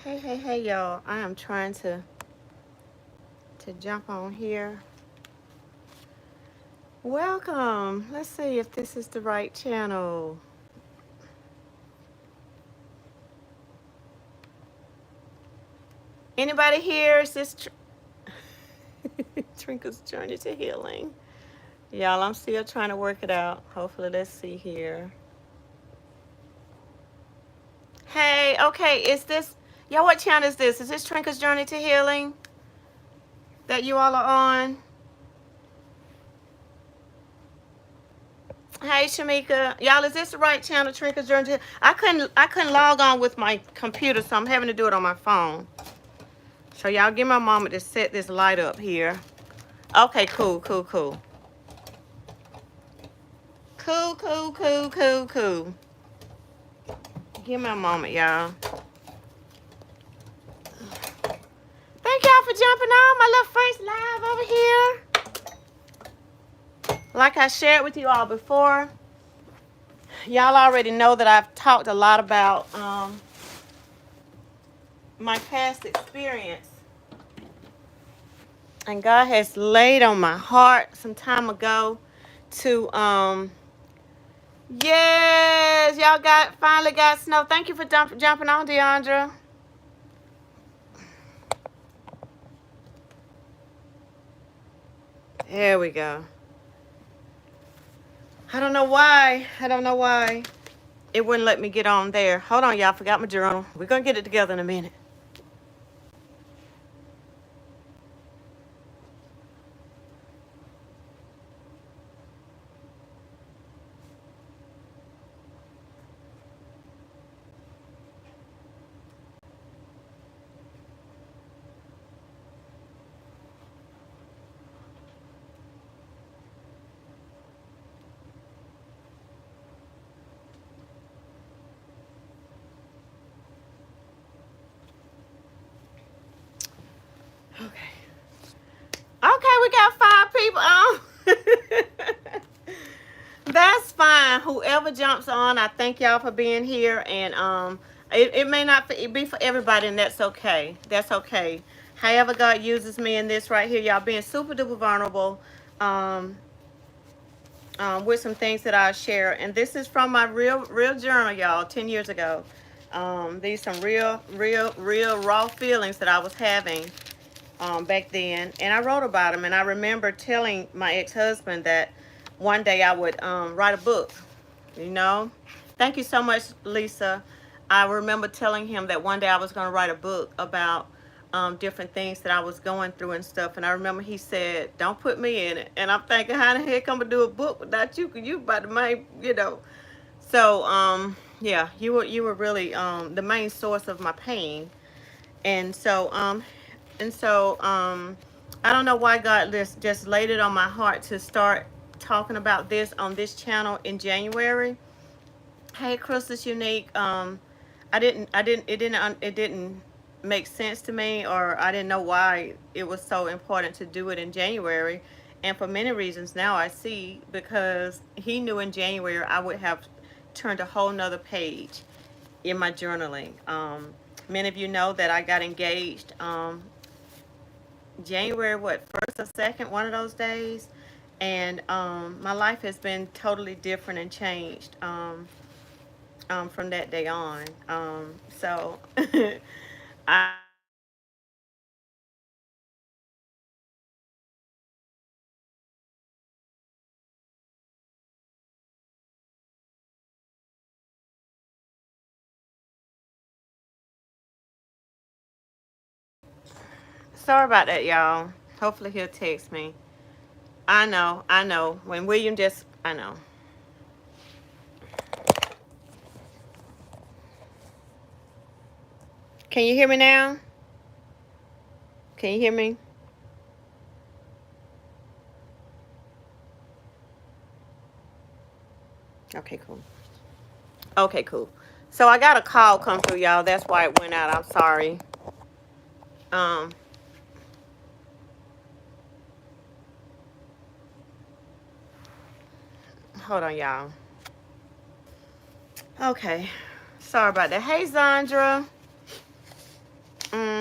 Hey, y'all. I am trying to jump on here. Welcome. Let's see if this is the right channel. Anybody here? Is this Trinka's Journey to Healing? Y'all, I'm still trying to work it out. Hopefully, let's see here. Hey, okay, is this, y'all, what channel is this? Is this Trinka's Journey to Healing that you all are on? Hey, Shamika. Y'all, is this the right channel, Trinka's Journey to I couldn't log on with my computer, so I'm having to do it on my phone. So y'all give me a moment to set this light up here. Okay, cool. Cool. Give me a moment, y'all. Thank y'all for jumping on my little first live over here. Like I shared with you all before, y'all already know that I've talked a lot about my past experience. And God has laid on my heart some time ago to yes, y'all finally got snow. Thank you for jumping on, Deandra. There we go. I don't know why it wouldn't let me get on there. Hold on, y'all. Forgot my journal. We're gonna get it together in a minute. Okay, we got 5 people on. That's fine. Whoever jumps on, I thank y'all for being here. And it may not be for everybody, and that's okay. That's okay. However God uses me in this right here, y'all being super duper vulnerable um, with some things that I share. And this is from my real journal, y'all, 10 years ago. These some real raw feelings that I was having back then, and I wrote about them. And I remember telling my ex-husband that one day I would write a book. Thank you so much, Lisa. I remember telling him that one day I was going to write a book about different things that I was going through and stuff. And I remember he said, "Don't put me in it." And I'm thinking, how the heck I'm gonna do a book without you? Cause you about the main. So yeah, you were really the main source of my pain. And so I don't know why God just laid it on my heart to start talking about this on this channel in January. Hey, Crystal's unique. It didn't make sense to me, or I didn't know why it was so important to do it in January. And for many reasons now I see, because he knew in January I would have turned a whole nother page in my journaling. Many of you know that I got engaged January, what, first or second, one of those days. And my life has been totally different and changed from that day on. So I sorry about that, y'all. Hopefully he'll text me. I know. When William just, I know. Can you hear me now? Can you hear me? Okay, cool. Okay, cool. So I got a call come through, y'all. That's why it went out. I'm sorry. Um, Hold on, y'all. Okay. Sorry about that. Hey, Zandra.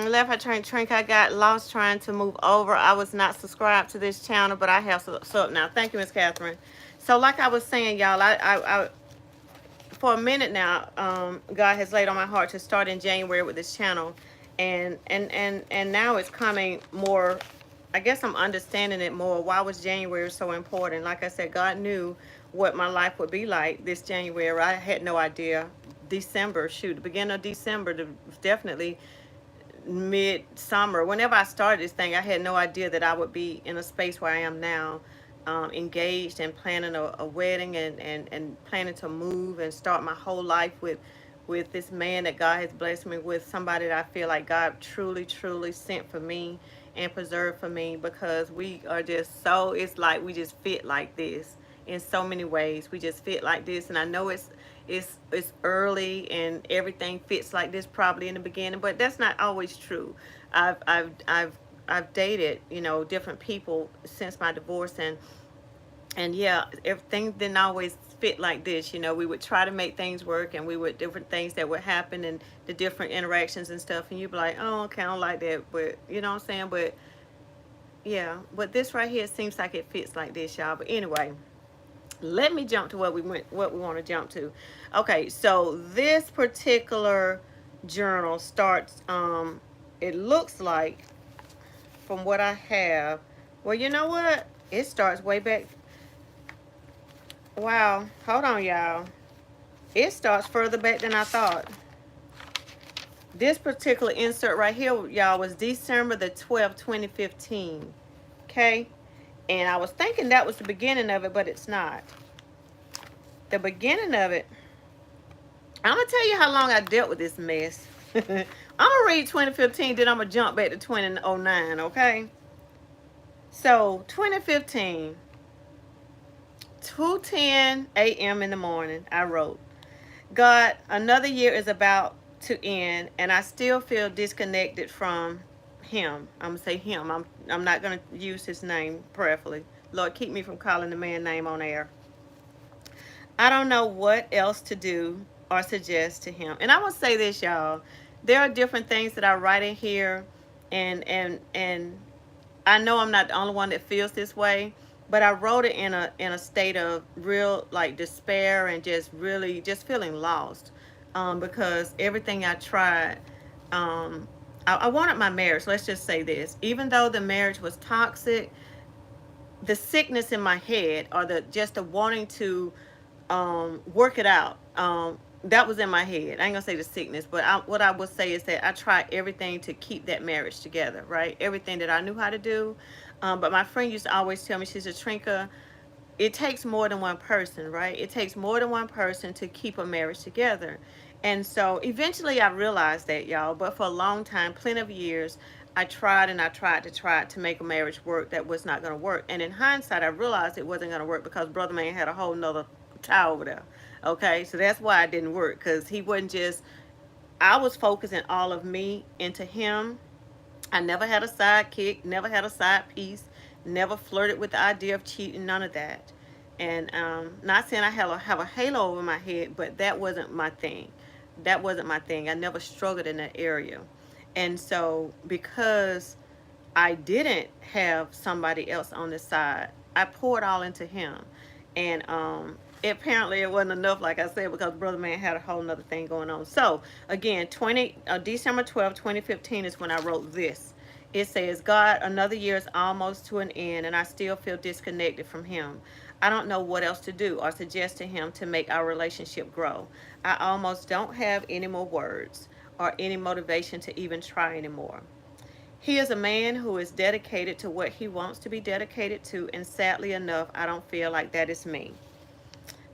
left. I trained Trinka. I got lost trying to move over. I was not subscribed to this channel, but I have so now. Thank you, Miss Catherine. So, like I was saying, y'all, I for a minute now, God has laid on my heart to start in January with this channel, and now it's coming more. I guess I'm understanding it more. Why was January so important? Like I said, God knew what my life would be like this January. I had no idea. December, shoot, the beginning of December, definitely mid-summer. Whenever I started this thing, I had no idea that I would be in a space where I am now, engaged and planning a wedding, and planning to move and start my whole life with this man that God has blessed me with, somebody that I feel like God truly, truly sent for me and preserved for me, because we are just so, it's like we just fit like this in so many ways. We just fit like this, and I know it's early and everything fits like this probably in the beginning, but that's not always true. I've dated, different people since my divorce, and yeah, everything didn't always fit like this. We would try to make things work, and we would different things that would happen, and the different interactions and stuff, and you'd be like, oh, okay, I don't like that, but you know what I'm saying? But yeah, but this right here seems like it fits like this, y'all. But anyway, let me jump to what we want to jump to. Okay, so this particular journal starts, it looks like, from what I have, well, you know what, it starts way back. Wow, hold on, y'all. It starts further back than I thought. This particular insert right here, y'all, was December the 12th, 2015. Okay? And I was thinking that was the beginning of it, but it's not. The beginning of it, I'm going to tell you how long I dealt with this mess. I'm going to read 2015, then I'm going to jump back to 2009, okay? So, 2015, 2:10 a.m. in the morning, I wrote, God, another year is about to end, and I still feel disconnected from him. I'm going to say him. I'm not going to use his name prayerfully. Lord, keep me from calling the man's name on air. I don't know what else to do or suggest to him. And I will say this, y'all. There are different things that I write in here, and I know I'm not the only one that feels this way, but I wrote it in a state of real, like, despair, and just really just feeling lost, because everything I tried, I wanted my marriage. Let's just say this. Even though the marriage was toxic, the sickness in my head, or the wanting to work it out, that was in my head. I ain't gonna say the sickness, but what I would say is that I tried everything to keep that marriage together, right? Everything that I knew how to do. But my friend used to always tell me, she said, Trinka, it takes more than one person, right? It takes more than one person to keep a marriage together. And so eventually I realized that, y'all, but for a long time, plenty of years, I tried and I tried to make a marriage work that was not going to work. And in hindsight, I realized it wasn't going to work because Brother Man had a whole nother tie over there. Okay, so that's why it didn't work, because he wasn't just, I was focusing all of me into him. I never had a sidekick, never had a side piece, never flirted with the idea of cheating, none of that. And not saying I have a halo over my head, but that wasn't my thing. That wasn't my thing. I never struggled in that area. And so because I didn't have somebody else on the side, I poured all into him. And apparently it wasn't enough, like I said, because Brother Man had a whole nother thing going on. So again, December 12, 2015 is when I wrote this. It says, God, another year is almost to an end, and I still feel disconnected from him. I don't know what else to do or suggest to him to make our relationship grow. I almost don't have any more words or any motivation to even try anymore. He is a man who is dedicated to what he wants to be dedicated to, and sadly enough, I don't feel like that is me.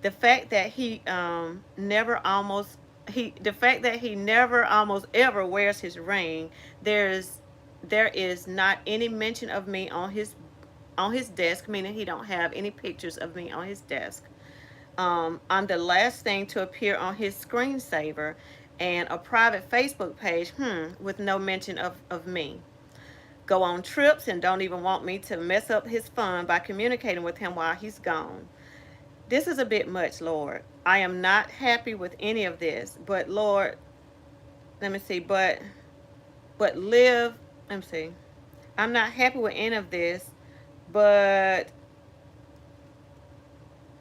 The fact that he the fact that he never almost ever wears his ring, there is not any mention of me on his desk, meaning he don't have any pictures of me on his desk. I'm the last thing to appear on his screensaver, and a private Facebook page, with no mention of me. Go on trips and don't even want me to mess up his fun by communicating with him while he's gone. This is a bit much, Lord. I am not happy with any of this, but Lord, let me see, but but live. Let me see. I'm not happy with any of this, but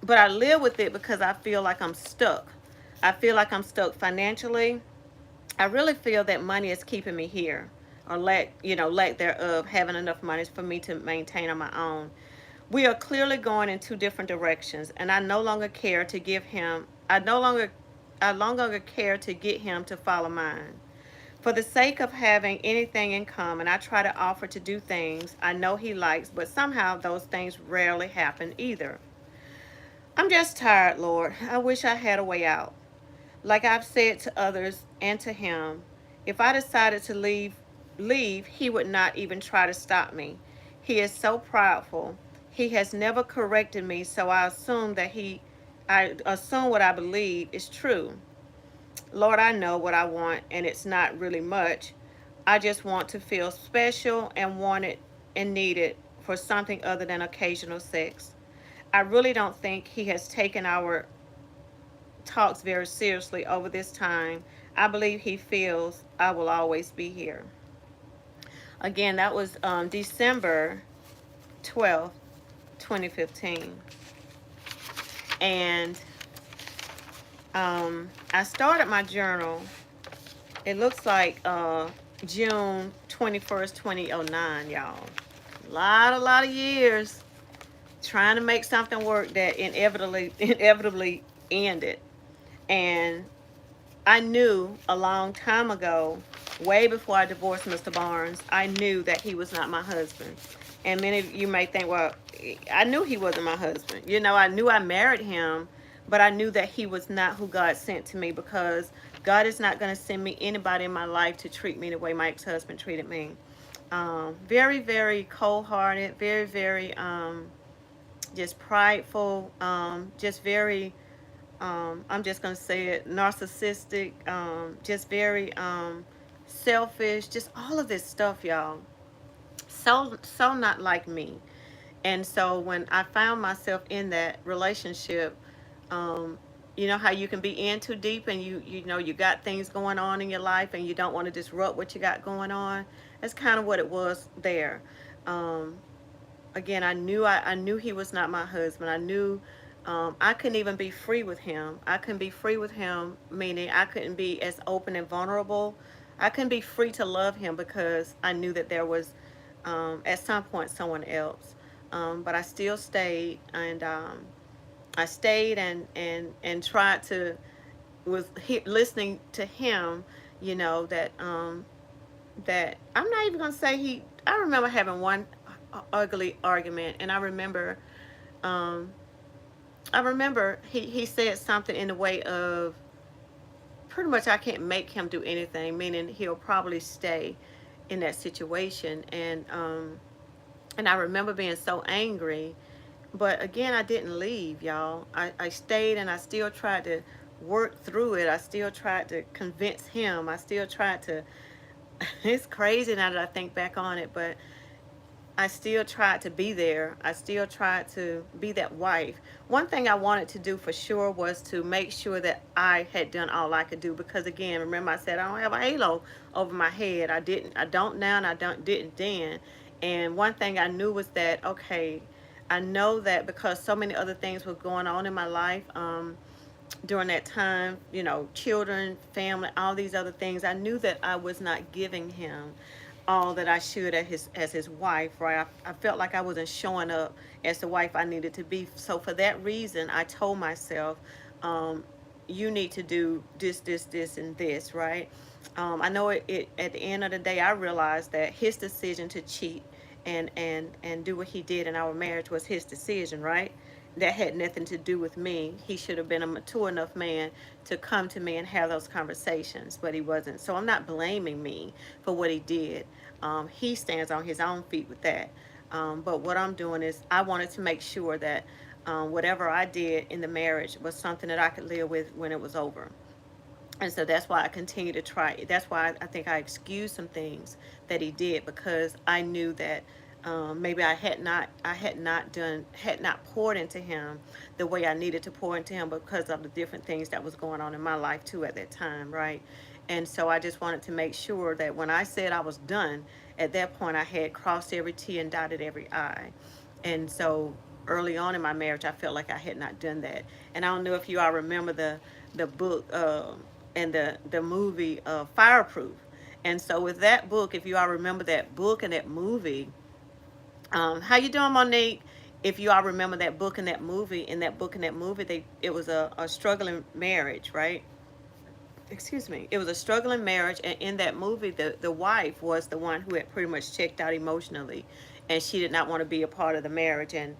I live with it because I feel like I'm stuck. I feel like I'm stuck financially. I really feel that money is keeping me here, or lack thereof, having enough money for me to maintain on my own. We are clearly going in two different directions, and I no longer care to give him. I no longer care to get him to follow mine. For the sake of having anything in common, I try to offer to do things I know he likes, but somehow those things rarely happen either. I'm just tired, Lord. I wish I had a way out. Like I've said to others and to him, if I decided to leave, he would not even try to stop me. He is so prideful. He has never corrected me, so I assume what I believe is true. Lord, I know what I want, and it's not really much. I just want to feel special and wanted and needed for something other than occasional sex. I really don't think he has taken our talks very seriously over this time. I believe he feels I will always be here. Again, that was December 12th, 2015. And I started my journal, it looks like June 21st, 2009, y'all. A lot of years trying to make something work that inevitably ended. And I knew a long time ago, way before I divorced Mr. Barnes, I knew that he was not my husband. And many of you may think, well, I knew he wasn't my husband. I knew I married him, but I knew that he was not who God sent to me, because God is not going to send me anybody in my life to treat me the way my ex-husband treated me. Very, very cold-hearted, very, very just prideful, just very I'm just going to say it, narcissistic, just very selfish, just all of this stuff, y'all. So not like me. And so when I found myself in that relationship, um, you know how you can be in too deep, and you got things going on in your life and you don't want to disrupt what you got going on. That's kind of what it was there. Um, Again, I knew he was not my husband. I knew I couldn't even be free with him. I couldn't be free with him, meaning I couldn't be as open and vulnerable. I couldn't be free to love him because I knew that there was at some point someone else. But I still stayed, and I stayed and tried to listening to him. That I'm not even gonna say he. I remember having one ugly argument, and um, I remember he said something in the way of pretty much I can't make him do anything, meaning he'll probably stay in that situation, and I remember being so angry, but again I didn't leave, y'all. I stayed, and I still tried to work through it. I still tried to convince him. I still tried to. It's crazy now that I think back on it, but I still tried to be there. I still tried to be that wife. One thing I wanted to do for sure was to make sure that I had done all I could do, because again, remember I said I don't have a halo over my head. I don't now, and I didn't then. And one thing I knew was that, okay, I know that because so many other things were going on in my life, during that time, children, family, all these other things, I knew that I was not giving him all that I should as his wife, right? I felt like I wasn't showing up as the wife I needed to be. So for that reason, I told myself, um, you need to do this, and this, right? I know it. At the end of the day, I realized that his decision to cheat and do what he did in our marriage was his decision, right? That had nothing to do with me. He should have been a mature enough man to come to me and have those conversations, but he wasn't. So I'm not blaming me for what he did. He stands on his own feet with that. But what I'm doing is I wanted to make sure that whatever I did in the marriage was something that I could live with when it was over. And so that's why I continue to try. That's why I think I excused some things that he did, because I knew that maybe had not poured into him the way I needed to pour into him, because of the different things that was going on in my life too at that time, right? And so I just wanted to make sure that when I said I was done, at that point I had crossed every T and dotted every I. And so early on in my marriage, I felt like I had not done that. And I don't know if you all remember the book and the movie Fireproof. And so with that book, if you all remember that book and that movie, how you doing, Monique? If you all remember that book and that movie, it was a struggling marriage, right? Excuse me, it was a struggling marriage, and in that movie the wife was the one who had pretty much checked out emotionally, and she did not want to be a part of the marriage. And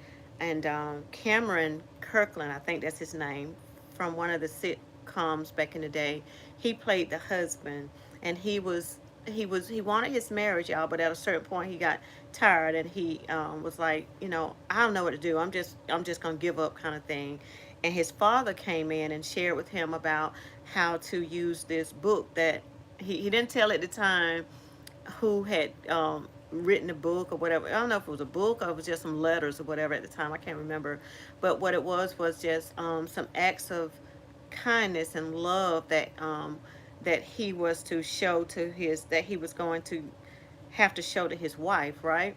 Cameron Kirkland, I think that's his name, from one of the sitcoms back in the day, he played the husband, and he wanted his marriage, y'all, but at a certain point he got tired, and he was like, I don't know what to do, I'm just gonna give up, kind of thing. And his father came in and shared with him about how to use this book that he didn't tell at the time who had written the book or whatever. I don't know if it was a book or it was just some letters or whatever at the time. I can't remember. But what it was just some acts of kindness and love that he was to show to that he was going to have to show to his wife, right?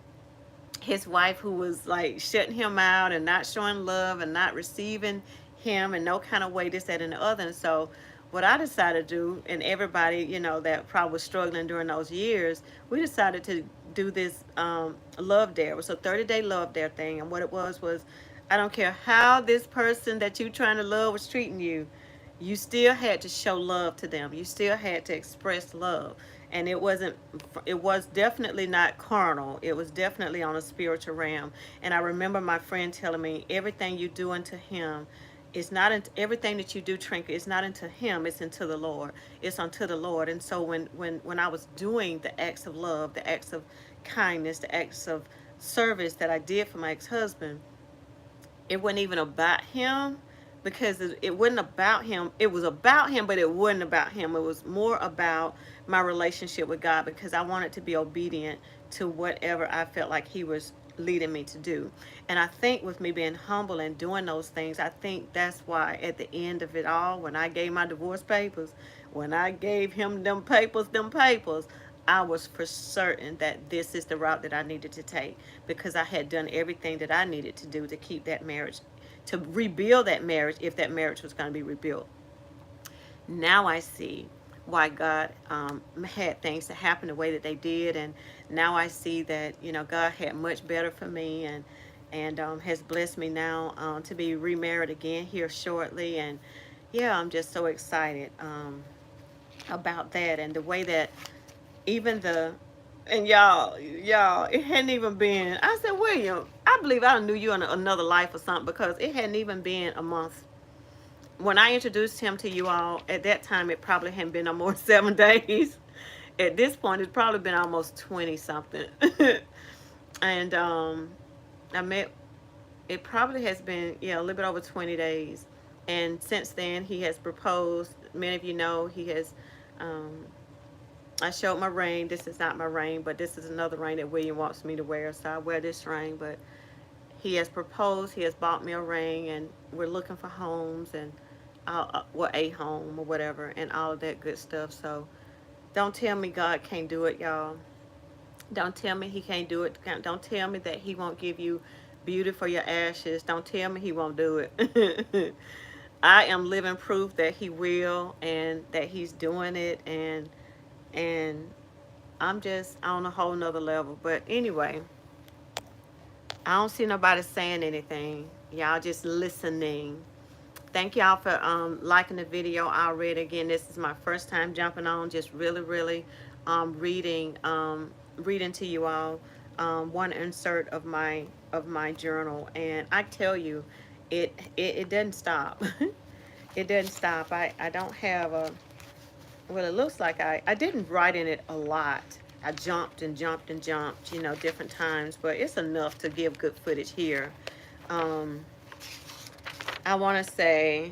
His wife, who was like shutting him out and not showing love and not receiving him in no kind of way, this, that, and the other. And so what I decided to do, and everybody, that probably was struggling during those years, we decided to do this love dare. It was a 30-day love dare thing. And what it was I don't care how this person that you trying to love was treating you, you still had to show love to them. You still had to express love. And it was definitely not carnal. It was definitely on a spiritual realm. And I remember my friend telling me, everything you do unto him is not everything that you do, Trinka, is not unto him, it's unto the Lord. It's unto the Lord. And so when I was doing the acts of love, the acts of kindness, the acts of service that I did for my ex-husband, it wasn't even about him, because it wasn't about him. It was about him, but it wasn't about him. It was more about my relationship with God, because I wanted to be obedient to whatever I felt like he was leading me to do. And I think with me being humble and doing those things, I think that's why at the end of it all, when I gave my divorce papers, when I gave him them papers, I was for certain that this is the route that I needed to take, because I had done everything that I needed to do to keep that marriage, to rebuild that marriage if that marriage was going to be rebuilt. Now I see why God had things to happen the way that they did, and now I see that God had much better for me, and has blessed me now to be remarried again here shortly. And yeah, I'm just so excited about that, and the way that even the and y'all, it hadn't even been. I said, William, I believe I knew you in another life or something, because it hadn't even been a month when I introduced him to you all. At that time, it probably hadn't been no more 7 days. At this point, it's probably been almost 20 something. And I met. It probably has been, a little bit over 20 days. And since then, he has proposed. Many of you know he has. Um, I showed my ring. This is not my ring, but this is another ring that William wants me to wear, so I wear this ring. But he has proposed. He has bought me a ring, and we're looking for homes, and a home or whatever, and all of that good stuff. So don't tell me God can't do it, y'all. Don't tell me he can't do it. Don't tell me that he won't give you beauty for your ashes. Don't tell me he won't do it. I am living proof that he will, and that he's doing it, and I'm just on a whole nother level. But anyway, I don't see nobody saying anything. Y'all just listening. Thank y'all for liking the video already. Again, this is my first time jumping on, just really reading to you all one insert of my journal. And I tell you, it doesn't stop. It doesn't stop. I don't have a, well, it looks like I didn't write in it a lot. I jumped and jumped and jumped, different times, but it's enough to give good footage here. Um, I want to say,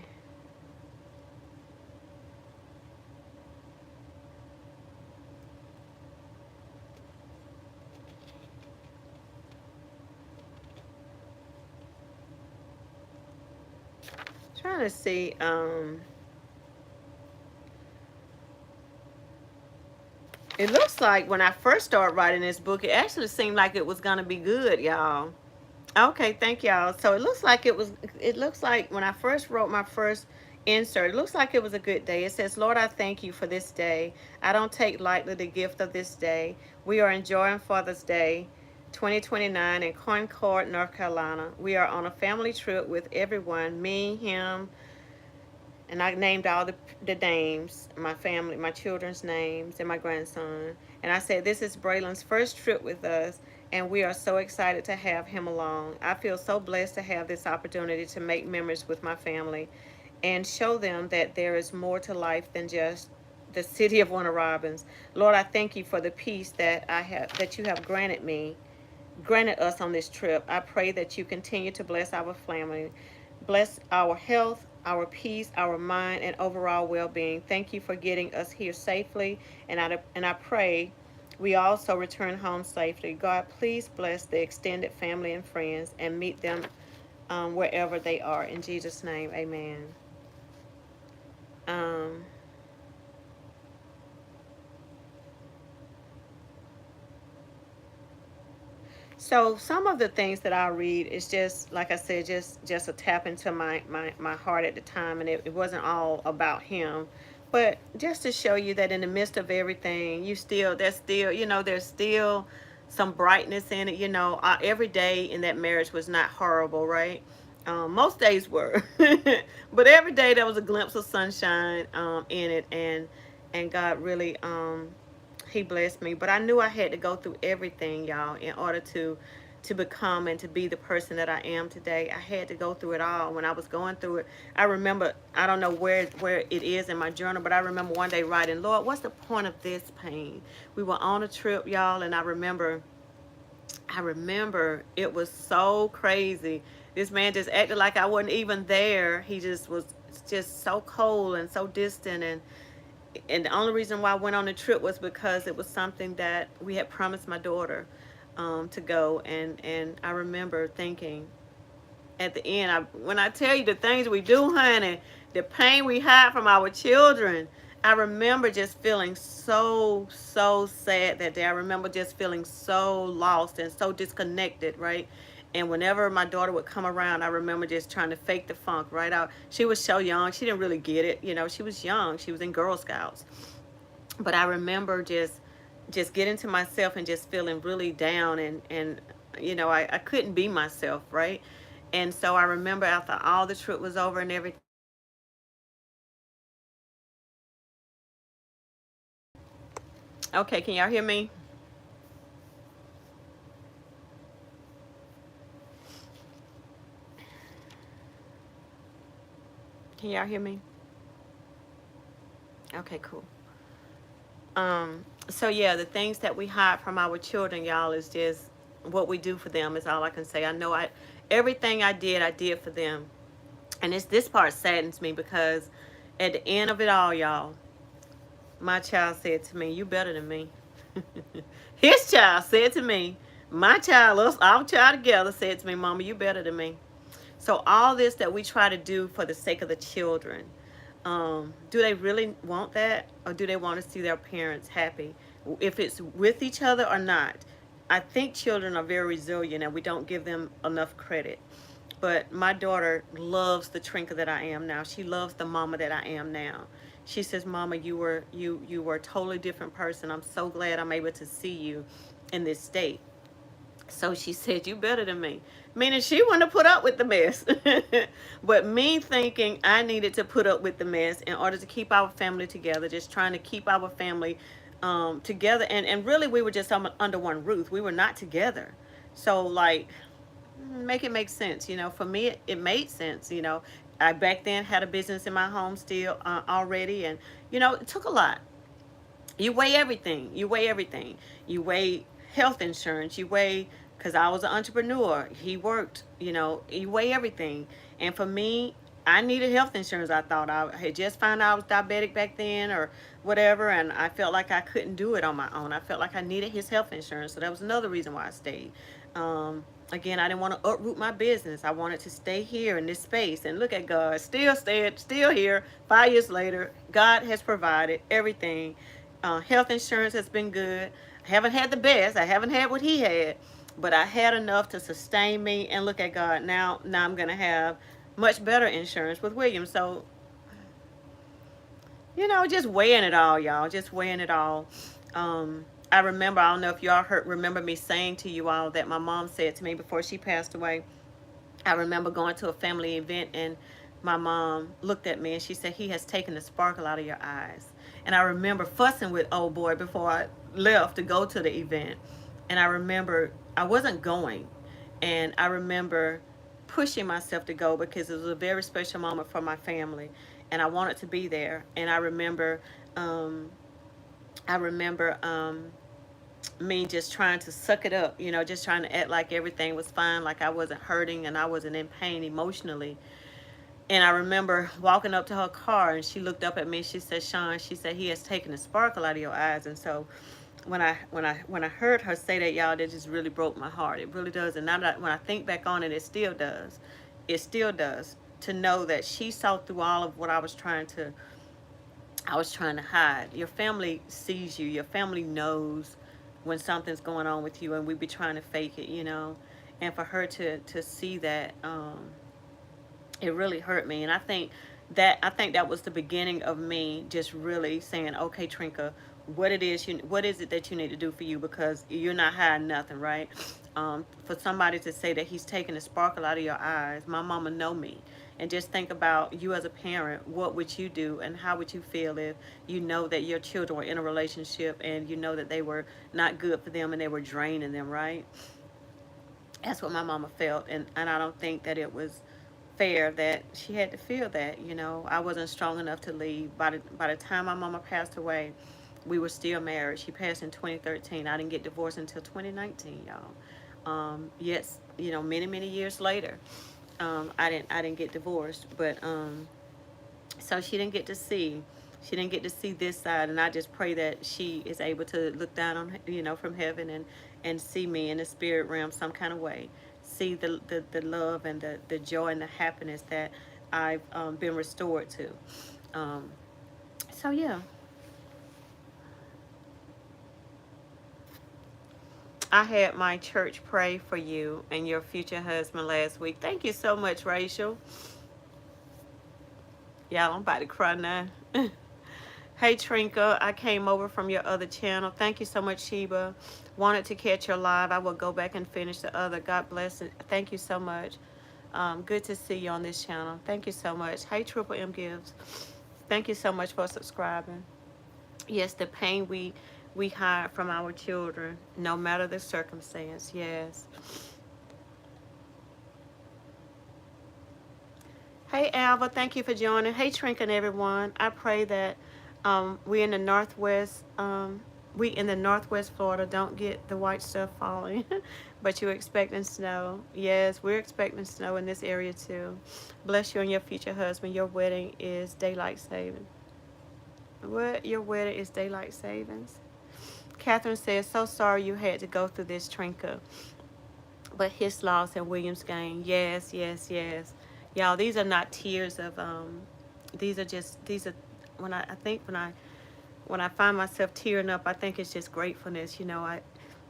trying to see, It looks like when I first started writing this book, it actually seemed like it was gonna be good, y'all. Okay, thank y'all. So it looks like when I first wrote my first insert, it looks like it was a good day. It says, Lord, I thank you for this day. I don't take lightly the gift of this day. We are enjoying Father's Day 2029 in Concord, North Carolina. We are on a family trip with everyone, me, him, and I named all the names, my family, my children's names, and my grandson. And I said, this is Braylon's first trip with us, and we are so excited to have him along. I feel so blessed to have this opportunity to make memories with my family and show them that there is more to life than just the city of Warner Robins. Lord, I thank you for the peace that you have granted us on this trip. I pray that you continue to bless our family, bless our health, our peace, our mind, and overall well-being. Thank you for getting us here safely, and I pray we also return home safely. God, please bless the extended family and friends and meet them wherever they are. In Jesus' name, amen. Um, So some of the things that I read is just like I said, just a tap into my heart at the time, and it wasn't all about him, but just to show you that in the midst of everything, there's still some brightness in it. Every day in that marriage was not horrible, right? Most days were, but every day there was a glimpse of sunshine in it, and God really he blessed me. But I knew I had to go through everything, y'all, in order to become and to be the person that I am today. I had to go through it all. When I was going through it, I remember, I don't know where it is in my journal, but I remember one day writing, Lord, what's the point of this pain? We were on a trip, y'all, and I remember it was so crazy. This man just acted like I wasn't even there. He just was just so cold and so distant, and the only reason why I went on the trip was because it was something that we had promised my daughter to go, and I remember thinking at the end, when I tell you the things we do, honey, the pain we hide from our children, I remember just feeling so sad that day. I remember just feeling so lost and so disconnected, right? And whenever my daughter would come around, I remember just trying to fake the funk right out. She was so young. She didn't really get it. She was young. She was in Girl Scouts. But I remember just getting to myself and just feeling really down, and I couldn't be myself, right? And so I remember after all the trip was over and everything. Okay, can y'all hear me? Can y'all hear me? Okay, cool. So yeah, the things that we hide from our children, y'all, is just what we do for them is all I can say. I know everything I did for them. And this part saddens me because at the end of it all, y'all, my child said to me, "You better than me." His child said to me, my child, us, our child together, said to me, "Mama, you better than me." So all this that we try to do for the sake of the children, do they really want that, or do they want to see their parents happy, if it's with each other or not? I think children are very resilient, and we don't give them enough credit. But my daughter loves the Trinka that I am now. She loves the mama that I am now. She says, "Mama, you were a totally different person. I'm so glad I'm able to see you in this state." So she said, "You better than me," meaning she wanted to put up with the mess. But me thinking I needed to put up with the mess in order to keep our family together, just trying to keep our family together. And really, we were just under one roof. We were not together. So, like, make it make sense. For me, it made sense. I back then had a business in my home still already, and it took a lot. You weigh everything. You weigh health insurance. You weigh, because I was an entrepreneur. He worked. You weigh everything. And for me, I needed health insurance. I thought I had just found out I was diabetic back then or whatever, and I felt like I couldn't do it on my own. I felt like I needed his health insurance. So that was another reason why I stayed. Again, I didn't want to uproot my business. I wanted to stay here in this space. And look at God, still here. 5 years later, God has provided everything. Health insurance has been good. I haven't had the best. I haven't had what he had, but I had enough to sustain me. And look at God. Now I'm gonna have much better insurance with Williams. So just weighing it all, y'all. Just weighing it all. I remember. I don't know if y'all remember me saying to you all that my mom said to me before she passed away. I remember going to a family event and my mom looked at me and she said, "He has taken the sparkle out of your eyes." And I remember fussing with old boy before I left to go to the event. And I remember I wasn't going. And I remember pushing myself to go because it was a very special moment for my family. And I wanted to be there. And um, I remember me just trying to suck it up, just trying to act like everything was fine, like I wasn't hurting and I wasn't in pain emotionally. And I remember walking up to her car and she looked up at me. She said, "Sean," she said, "he has taken the sparkle out of your eyes." And so when I heard her say that, y'all, that just really broke my heart. It really does. And now that when I think back on it, it still does. It still does, to know that she saw through all of what I was trying to hide. Your family sees you. Your family knows when something's going on with you, and we be trying to fake it. And for her to see that, it really hurt me. And I think that was the beginning of me just really saying, "Okay, Trinka, what is it that you need to do for you, because you're not hiding nothing, right?" For somebody to say that he's taking the sparkle out of your eyes, my mama know me. And just think about you as a parent. What would you do, and how would you feel if you know that your children were in a relationship and you know that they were not good for them and they were draining them, right? That's what my mama felt. And I don't think that it was fair that she had to feel that. I wasn't strong enough to leave. By the time my mama passed away, we were still married. She passed in 2013. I didn't get divorced until 2019, y'all. Yes, many many years later, I didn't get divorced. But so she didn't get to see this side. And I just pray that she is able to look down on, from heaven, and see me in the spirit realm some kind of way, see the love and the joy and the happiness that I've been restored to. um, so yeah, I had my church pray for you and your future husband last week. Thank you so much, Rachel. Y'all, I'm about to cry now. Hey Trinka, I came over from your other channel. Thank you so much, Sheba. Wanted to catch your live. I will go back and finish the other. God bless it. Thank you so much. Good to see you on this channel. Thank you so much. Hey Triple M Gives. Thank you so much for subscribing. Yes, the pain we hide from our children, no matter the circumstance. Yes. Hey Alva, thank you for joining. Hey Trinka and everyone. I pray that we in the Northwest Florida don't get the white stuff falling, but you're expecting snow. Yes, we're expecting snow in this area too. Bless you and your future husband. Your wedding is daylight saving. What? Your wedding is daylight savings? Catherine says, "So sorry you had to go through this, Trinka. But his loss and Williams gain." Yes, yes, yes. Y'all, these are not tears of these are I think when I find myself tearing up, I think it's just gratefulness. I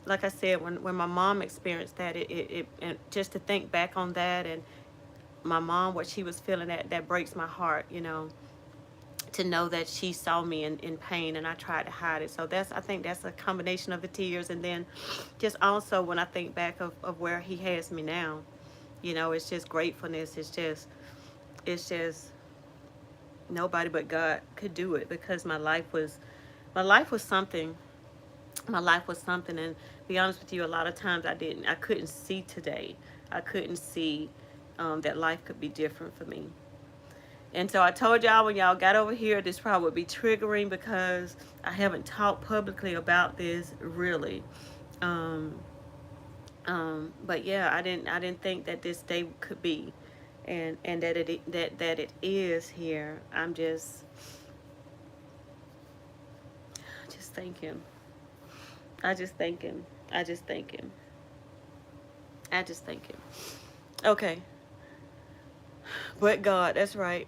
like I said, when my mom experienced that, it and just to think back on that, and my mom, what she was feeling, that breaks my heart. To know that she saw me in pain and I tried to hide it. So I think that's a combination of the tears, and then just also when I think back of where he has me now, it's just gratefulness. It's just nobody but God could do it, because my life was something. My life was something. And to be honest with you, a lot of times I couldn't see today. I couldn't see that life could be different for me. And so I told y'all, when y'all got over here, this probably would be triggering, because I haven't talked publicly about this really. Um, but yeah, I didn't think that this day could be, and that it is here. I'm just thank him. I just thank him. I just thank him. I just thank him. Okay, but God, that's right.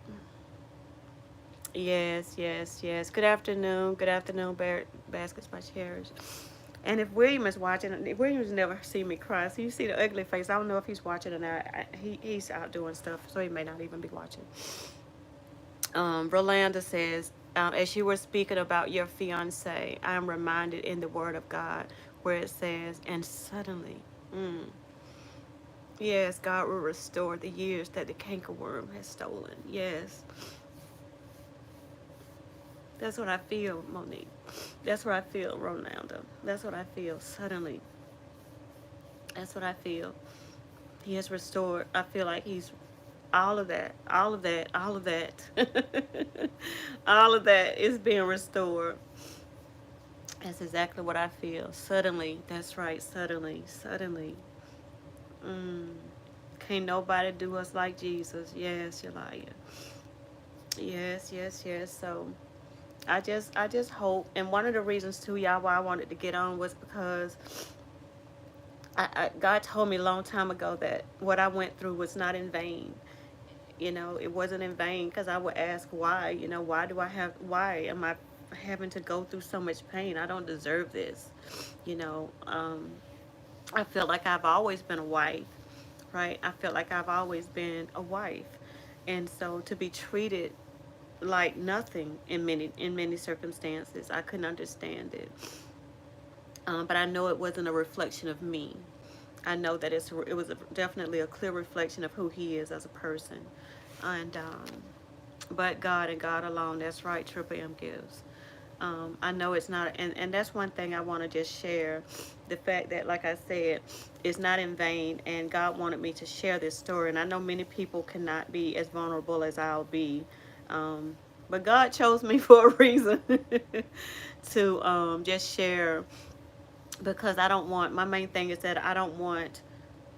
Yes, yes, yes. Good afternoon. Good afternoon, Baskets by Cherish. And if William is watching, William's never seen me cry. So you see the ugly face. I don't know if he's watching or not. He's out doing stuff, so he may not even be watching. Rolanda says, as you were speaking about your fiance, I am reminded in the Word of God where it says, and suddenly, yes, God will restore the years that the cankerworm has stolen. Yes, that's what I feel, Monique. That's what I feel, Rolanda. That's what I feel. Suddenly, that's what I feel. He has restored. I feel like he's all of that, all of that, all of that, all of that is being restored. That's exactly what I feel. Suddenly, that's right. Suddenly, suddenly. Mm. Can't nobody do us like Jesus. Yes, you're lying. Yes, yes, yes. So I just hope. And one of the reasons too, y'all, why I wanted to get on was because God told me a long time ago that what I went through was not in vain. It wasn't in vain, because I would ask why. Why am I having to go through so much pain? I don't deserve this. You know, I feel like I've always been a wife, right? I feel like I've always been a wife. And so to be treated like nothing in many circumstances, I couldn't understand it. But I know it wasn't a reflection of me. I know that it was definitely a clear reflection of who he is as a person. And but God and God alone, that's right, Triple M gives. I know it's not, and that's one thing I want to just share, the fact that, like I said, it's not in vain, and God wanted me to share this story. And I know many people cannot be as vulnerable as I'll be, um, but God chose me for a reason to just share, because I don't want, my main thing is that I don't want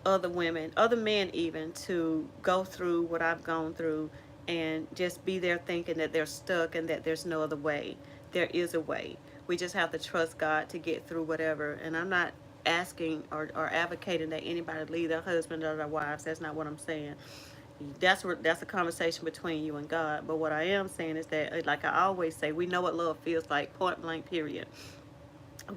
other women, other men even, to go through what I've gone through and just be there thinking that they're stuck and that there's no other way. There is a way. We just have to trust God to get through whatever. And I'm not asking or advocating that anybody leave their husband or their wives. That's not what I'm saying. That's a conversation between you and God. But what I am saying is that, like I always say, we know what love feels like, point blank, period.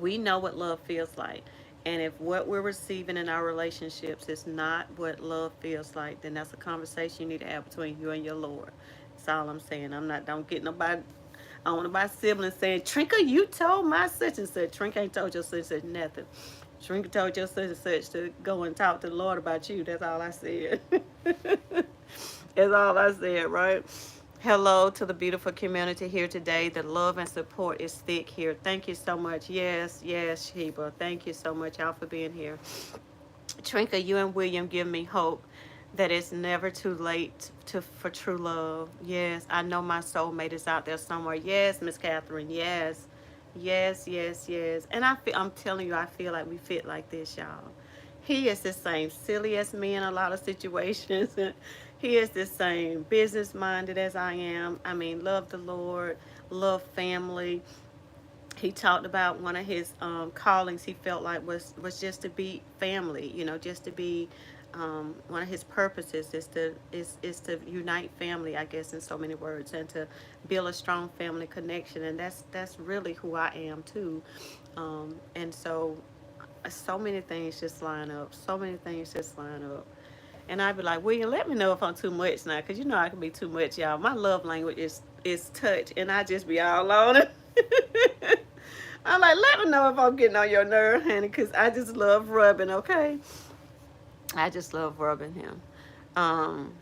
We know what love feels like. And if what we're receiving in our relationships is not what love feels like, then that's a conversation you need to have between you and your Lord. That's all I'm saying. Don't get nobody, I don't want nobody siblings saying, Trinka, you told my such and such. Trinka ain't told your such and such nothing. Trinka told your such and such to go and talk to the Lord about you. That's all I said. That's all I said, right? Hello to the beautiful community here today. The love and support is thick here. Thank you so much. Yes, yes, Sheba. Thank you so much, y'all, for being here. Trinka, you and William give me hope that it's never too late for true love. Yes, I know my soulmate is out there somewhere. Yes, Miss Catherine. Yes, yes, yes, yes. And I'm telling you, I feel like we fit like this, y'all. He is the same silly as me in a lot of situations. He is the same business minded as I am. I mean, love the Lord, love family. He talked about one of his callings he felt like was just to be family, just to be, one of his purposes is to unite family, I guess, in so many words, and to build a strong family connection. And that's really who I am too. And so many things just line up, so many things just line up. And I'd be like, William, let me know if I'm too much now, because I can be too much, y'all. My love language is touch, and I just be all on it. I'm like, let me know if I'm getting on your nerve, honey, because I just love rubbing, okay? I just love rubbing him. Um,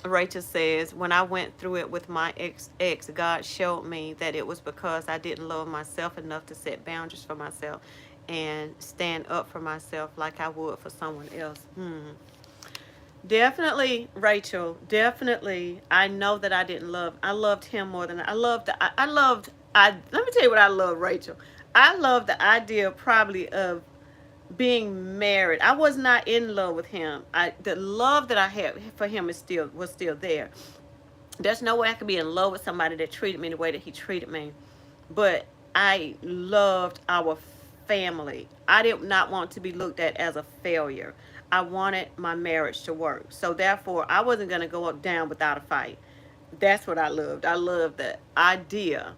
Rachel says, when I went through it with my ex, God showed me that it was because I didn't love myself enough to set boundaries for myself and stand up for myself like I would for someone else. Definitely, Rachel. Definitely, I know that I didn't love. I loved him more than I loved. I loved. I Let me tell you what I love, Rachel. I love the idea probably of being married. I was not in love with him. The love that I had for him was still there. There's no way I could be in love with somebody that treated me the way that he treated me. But I loved our family. I did not want to be looked at as a failure. I wanted my marriage to work. So therefore, I wasn't going to go up down without a fight. That's what I loved. I loved the idea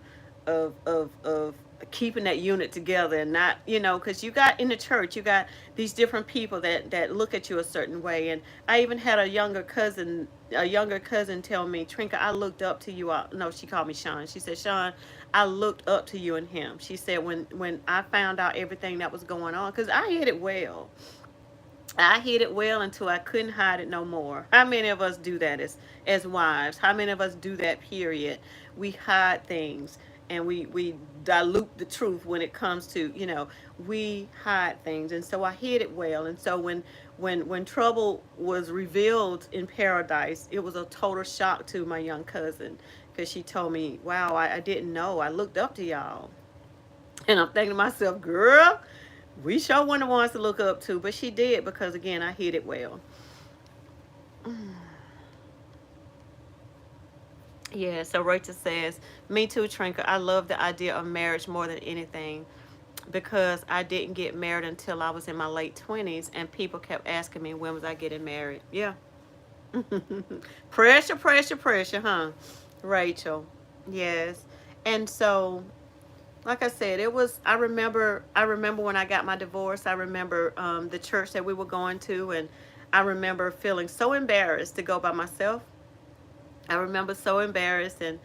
of keeping that unit together, and not, because you got in the church, you got these different people that look at you a certain way. And I even had a younger cousin tell me, Trinka, I looked up to you. No, she called me Sean. She said, Sean, I looked up to you and him. She said, when I found out everything that was going on, because I hid it well. I hid it well until I couldn't hide it no more. How many of us do that as wives? How many of us do that, period? We hide things, and we dilute the truth when it comes to, we hide things. And so I hid it well. And so when trouble was revealed in paradise, it was a total shock to my young cousin, because she told me, wow, I didn't know. I looked up to y'all. And I'm thinking to myself, girl, we sure weren't the ones to look up to, but she did, because again, I hid it well. Yeah, so Rachel says, me too, Trinka. I love the idea of marriage more than anything, because I didn't get married until I was in my late 20s, and people kept asking me, when was I getting married? Yeah. Pressure, pressure, pressure, huh? Rachel. Yes. And so, like I said, it was. I remember when I got my divorce. I remember the church that we were going to, and I remember feeling so embarrassed to go by myself. I remember so embarrassed, and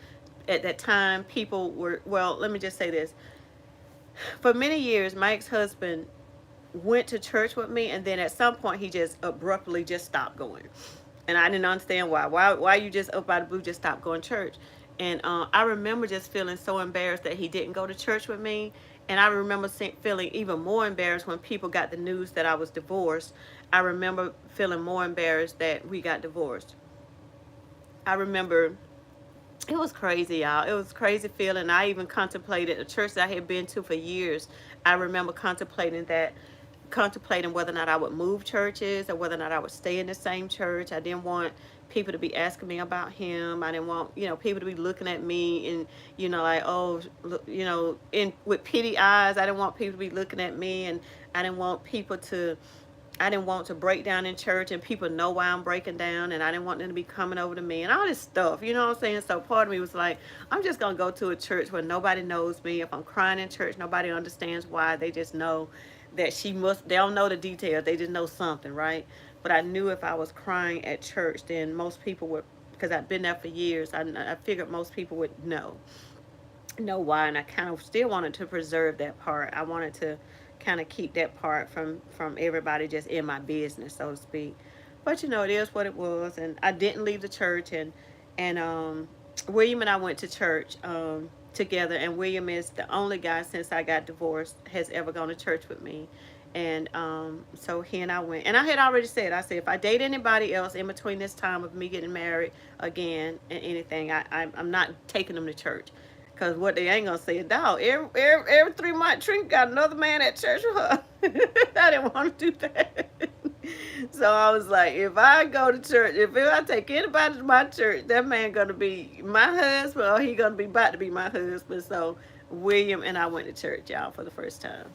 at that time, people were. Well, let me just say this: for many years, my ex-husband went to church with me, and then at some point, he just abruptly just stopped going, and I didn't understand why. Why you just up out of the blue just stopped going to church? And I remember just feeling so embarrassed that he didn't go to church with me. And I remember feeling even more embarrassed when people got the news that I was divorced. I remember feeling more embarrassed that we got divorced. I remember it was crazy, y'all. It was crazy feeling. I even contemplated a church that I had been to for years. I remember contemplating whether or not I would move churches, or whether or not I would stay in the same church. I didn't want people to be asking me about him. I didn't want, people to be looking at me and, like, oh, in with pity eyes. I didn't want people to be looking at me, and I didn't want people to I didn't want to break down in church and people know why I'm breaking down, and I didn't want them to be coming over to me and all this stuff, you know what I'm saying? So part of me was like, I'm just going to go to a church where nobody knows me. If I'm crying in church, nobody understands why. They just know that they don't know the details. They just know something, right? But I knew if I was crying at church, then most people would, because I'd been there for years, I figured most people would know why. And I kind of still wanted to preserve that part. I wanted to kind of keep that part from everybody just in my business, so to speak. But it is what it was. And I didn't leave the church. And William and I went to church together, and William is the only guy since I got divorced has ever gone to church with me. And so he and I went, and I had already said, if I date anybody else in between this time of me getting married again and anything, I'm not taking them to church. Because what they ain't going to say is, dog, every 3 months, Trinka got another man at church with her. I didn't want to do that. So I was like, if I go to church, if I take anybody to my church, that man going to be my husband, or he going to be about to be my husband. So William and I went to church, y'all, for the first time.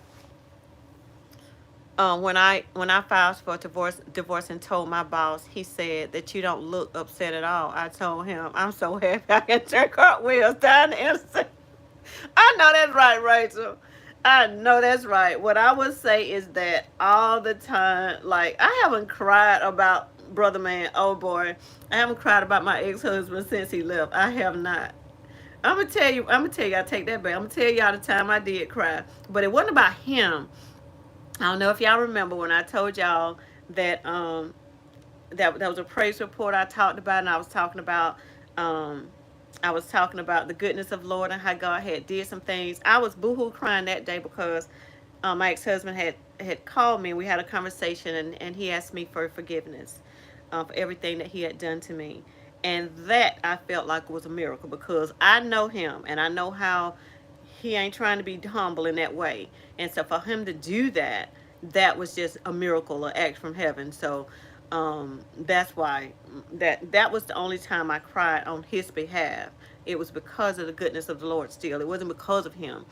When I filed for divorce and told my boss, he said that you don't look upset at all. I told him, I'm so happy I can turn cartwheels down the interstate. I know that's right, Rachel. I know that's right. What I would say is that all the time, like, I haven't cried about brother man, oh boy, I haven't cried about my ex-husband since he left. I have not. I take that back. I'm gonna tell y'all the time I did cry. But it wasn't about him. I don't know if y'all remember when I told y'all that that was a praise report I talked about, and um, I was talking about the goodness of Lord and how God had did some things. I was boohoo crying that day because my ex-husband had called me, and we had a conversation, and he asked me for forgiveness for everything that he had done to me. And that I felt like was a miracle, because I know him, and I know how he ain't trying to be humble in that way. And so for him to do that, that was just a miracle, an act from heaven. So that's why that was the only time I cried on his behalf. It was because of the goodness of the Lord still. It wasn't because of him.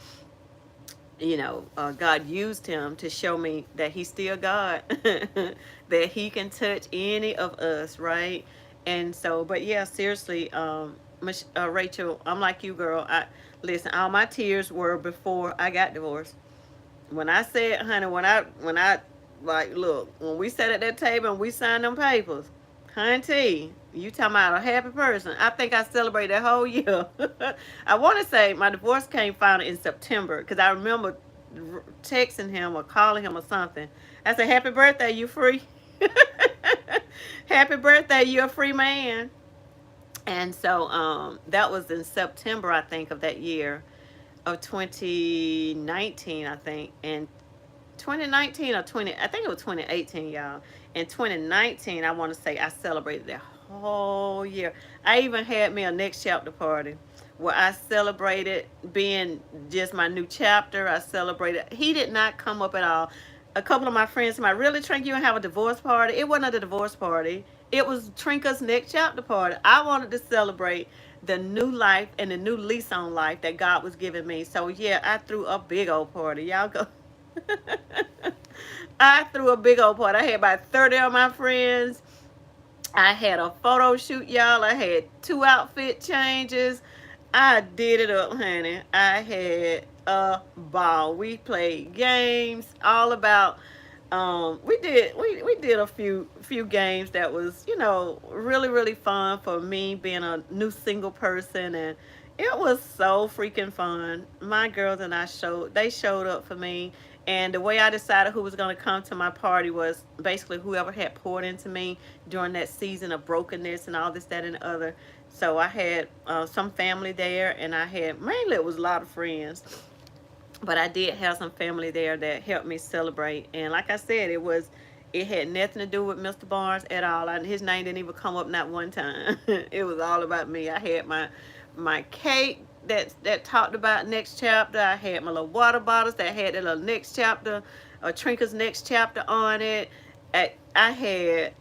God used him to show me that he's still God, that he can touch any of us, right? And so, but yeah, seriously, Rachel, I'm like you, girl. Listen. All my tears were before I got divorced. When I said, honey, when I like, look, when we sat at that table and we signed them papers, honey, you talking about a happy person. I think I celebrated that whole year. I want to say my divorce came final in September because I remember texting him or calling him or something. I said, happy birthday, you free. Happy birthday, you're a free man. And so that was in September, I think, of that year of 2019, I think. And 2019 or 20, I think it was 2018, y'all. In 2019, I want to say I celebrated that whole year. I even had me a next chapter party where I celebrated being just my new chapter. I celebrated. He did not come up at all. A couple of my friends said, really, Trinka, you don't have a divorce party? It wasn't a divorce party. It was Trinka's next chapter party. I wanted to celebrate the new life and the new lease on life that God was giving me. So, yeah, I threw a big old party. Y'all go. I threw a big old party. I had about 30 of my friends. I had a photo shoot, y'all. I had 2 outfit changes. I did it up, honey. I had a ball. We played games all about we did a few games that was, really, really fun for me being a new single person, and it was so freaking fun. My girls and they showed up for me, and the way I decided who was going to come to my party was basically whoever had poured into me during that season of brokenness and all this, that, and the other. So I had some family there, and I had, mainly it was a lot of friends, but I did have some family there that helped me celebrate. And like I said, it had nothing to do with Mr. Barnes at all. His name didn't even come up not one time. It was all about me. I had my cake that talked about next chapter. I had my little water bottles that had that little next chapter, Trinka's next chapter on it. I had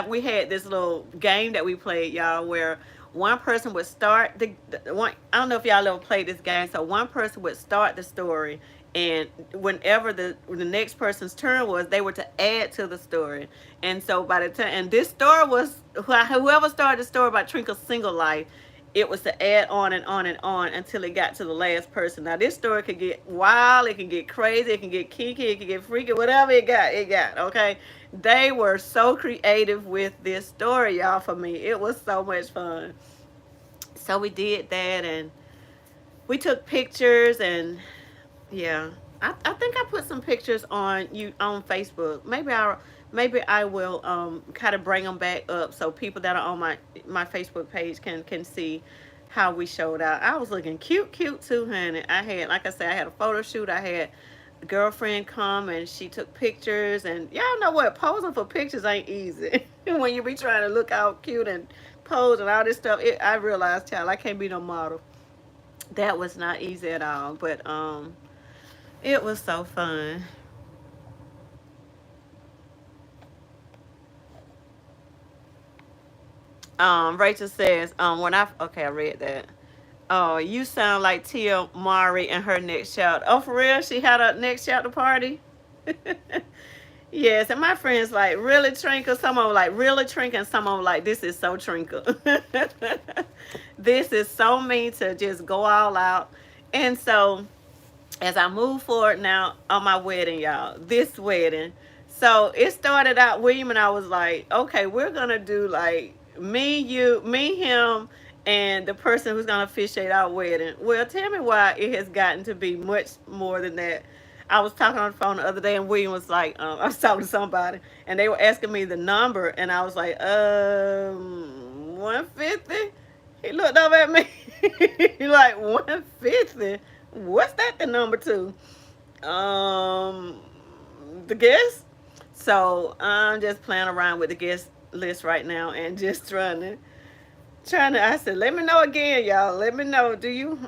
we had this little game that we played, y'all, where one person would start the one. I don't know if y'all ever played this game. So one person would start the story, and whenever the next person's turn was, they were to add to the story. And so by the time, and this story was whoever started the story about Trinka's single life, it was to add on and on and on until it got to the last person. Now this story could get wild, it can get crazy, it can get kinky, it can get freaky, whatever it got. Okay, they were so creative with this story, y'all. For me, it was so much fun. So we did that, and we took pictures, and yeah, I think I put some pictures on Facebook. Maybe I will kind of bring them back up so people that are on my Facebook page can see how we showed out. I was looking cute too, honey. I had, like I said, I had a photo shoot. I had a girlfriend come and she took pictures, and y'all know what, posing for pictures ain't easy. When you be trying to look all cute and pose and all this stuff, I realized, child, I can't be no model. That was not easy at all, but it was so fun. Rachel says, okay, I read that. Oh, you sound like Tia Mari and her next child. Oh, for real? She had a next chapter party? Yes, and my friends like, really, Trinka? Some of them like, really, Trinka? And some of them like, this is so Trinka. This is so me to just go all out. And so as I move forward now on my wedding, y'all, this wedding. So it started out, William and I was like, okay, we're going to do like me, him, and the person who's going to officiate our wedding. Well, tell me why it has gotten to be much more than that. I was talking on the phone the other day, and William was like, I was talking to somebody, and they were asking me the number, and I was like, 150? He looked over at me. He like, 150? What's that the number to? Um, the guest. So I'm just playing around with the guest list right now and just trying to. I said, let me know again, y'all. Let me know. Do you?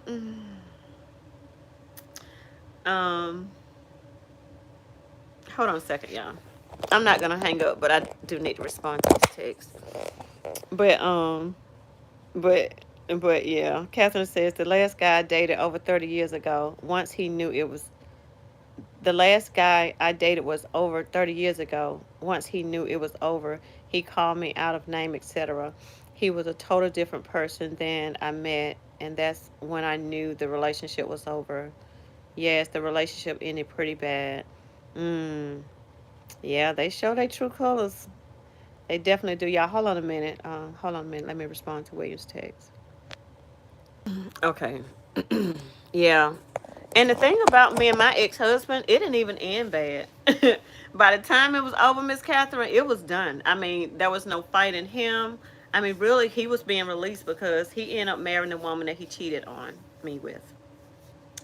Um, hold on a second, y'all. I'm not gonna hang up, but I do need to respond to this text. But but but yeah, Catherine says the last guy I dated over 30 years ago. Once he knew it was the last guy I dated was over 30 years ago. Once he knew it was over, he called me out of name, etc. he was a total different person than I met, and that's when I knew the relationship was over. Yes, the relationship ended pretty bad. Mm, yeah, they show their true colors. They definitely do. Y'all, hold on a minute. Hold on a minute. Let me respond to William's text. Okay. Yeah. And the thing about me and my ex-husband, it didn't even end bad. By the time it was over, Miss Catherine, it was done. I mean, there was no fighting him. I mean, really, he was being released because he ended up marrying the woman that he cheated on me with.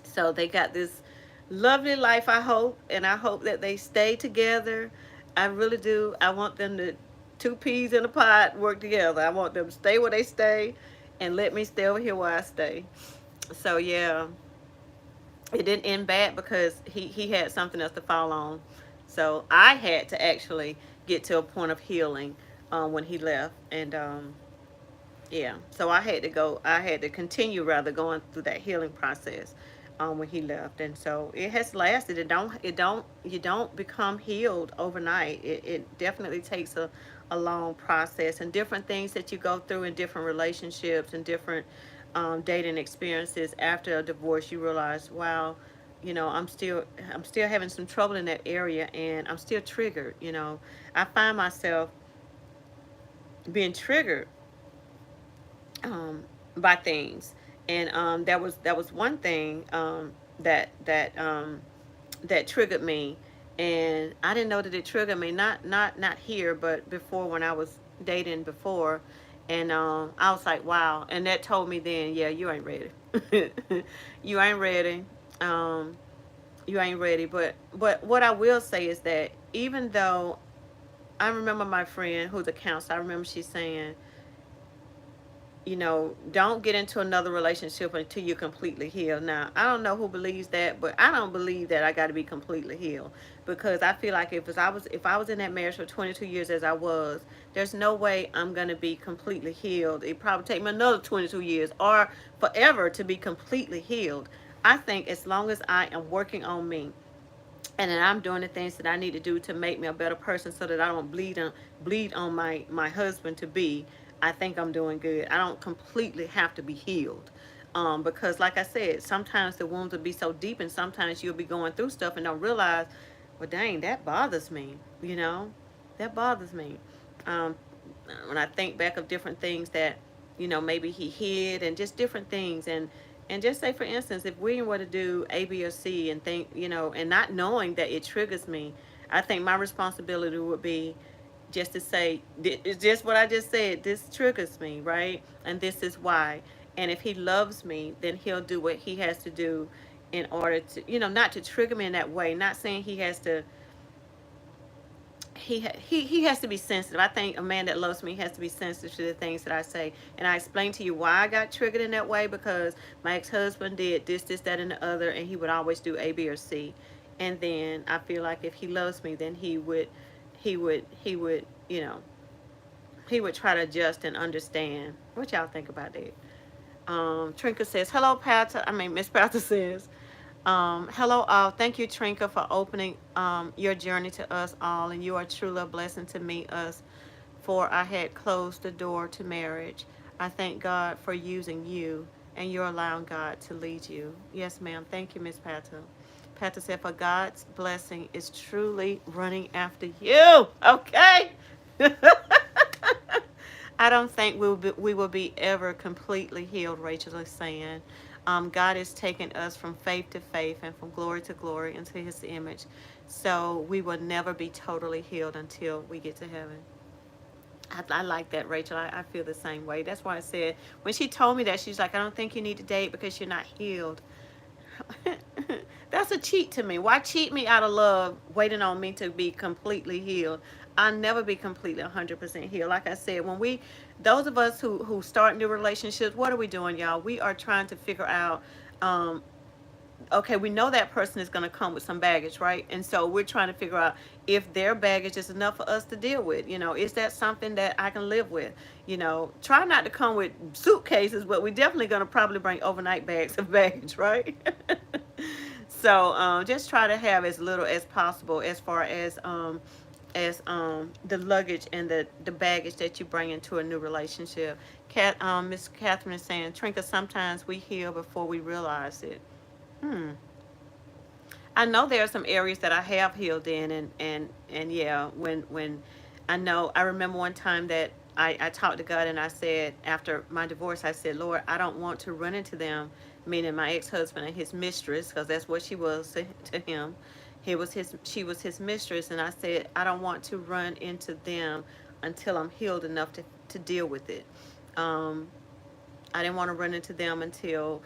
So they got this lovely life, I hope, and I hope that they stay together. I really do. I want them to, two peas in a pot, work together. I want them to stay where they stay and let me stay over here where I stay. So yeah, it didn't end bad because he had something else to fall on. So I had to actually get to a point of healing when he left, and yeah, so I had to continue rather going through that healing process when he left, and so it has lasted. You don't become healed overnight. It definitely takes a long process, and different things that you go through in different relationships and different dating experiences after a divorce. You realize, wow, I'm still having some trouble in that area, and I'm still triggered. I find myself being triggered um, by things, and that was one thing that triggered me, and I didn't know that it triggered me. Not here, but before when I was dating before, and I was like, wow, and that told me then, yeah, you ain't ready. You ain't ready. Um, you ain't ready. But what I will say is that even though I remember my friend who's a counselor, I remember she saying, don't get into another relationship until you're completely healed. Now, I don't know who believes that, but I don't believe that I got to be completely healed, because I feel like if I was in that marriage for 22 years as I was, there's no way I'm going to be completely healed. It probably take me another 22 years or forever to be completely healed. I think as long as I am working on me, and then I'm doing the things that I need to do to make me a better person, so that I don't bleed on my husband to be. I think I'm doing good. I don't completely have to be healed, because like I said, sometimes the wounds will be so deep, and sometimes you'll be going through stuff and don't realize, well, dang, that bothers me. That bothers me. Um, when I think back of different things that maybe he hid, and just different things, and just say, for instance, if William were to do A, B, or C, and think, and not knowing that it triggers me, I think my responsibility would be just to say, it's just what I just said. This triggers me, right? And this is why. And if he loves me, then he'll do what he has to do in order to, not to trigger me in that way. Not saying he has to he has to be sensitive. I think a man that loves me has to be sensitive to the things that I say. And I explained to you why I got triggered in that way, because my ex-husband did this, that, and the other, and he would always do A, B, or C. And then I feel like if he loves me, then he would try to adjust and understand. What y'all think about that? Trinka says, hello, Pata. I mean, Miss Pata says, hello, all. Thank you, Trinka, for opening your journey to us all, and you are truly a blessing to me, us, for I had closed the door to marriage. I thank God for using you, and you're allowing God to lead you. Yes, ma'am. Thank you, Miss Pata. Pata said, for God's blessing is truly running after you. Okay? I don't think we will be ever completely healed, Rachel is saying. God is taking us from faith to faith and from glory to glory into his image. So we will never be totally healed until we get to heaven. I like that, Rachel. I feel the same way. That's why I said, when she told me that, she's like, I don't think you need to date because you're not healed. That's a cheat to me. Why cheat me out of love, waiting on me to be completely healed? I'll never be completely 100% healed. Like I said, those of us who start new relationships, what are we doing, y'all? We are trying to figure out, um, okay, we know that person is going to come with some baggage, right? And so we're trying to figure out if their baggage is enough for us to deal with. Is that something that I can live with? Try not to come with suitcases, but we're definitely going to probably bring overnight bags of baggage, right? So just try to have as little as possible as far as the luggage and the baggage that you bring into a new relationship. Miss Catherine is saying, Trinka, sometimes we heal before we realize it. Hmm. I know there are some areas that I have healed in, and yeah, when I remember one time that I talked to God and I said, after my divorce, I said, Lord, I don't want to run into them, meaning my ex-husband and his mistress, because that's what she was to him. She was his mistress, and I said, I don't want to run into them until I'm healed enough to deal with it. Um, I didn't want to run into them until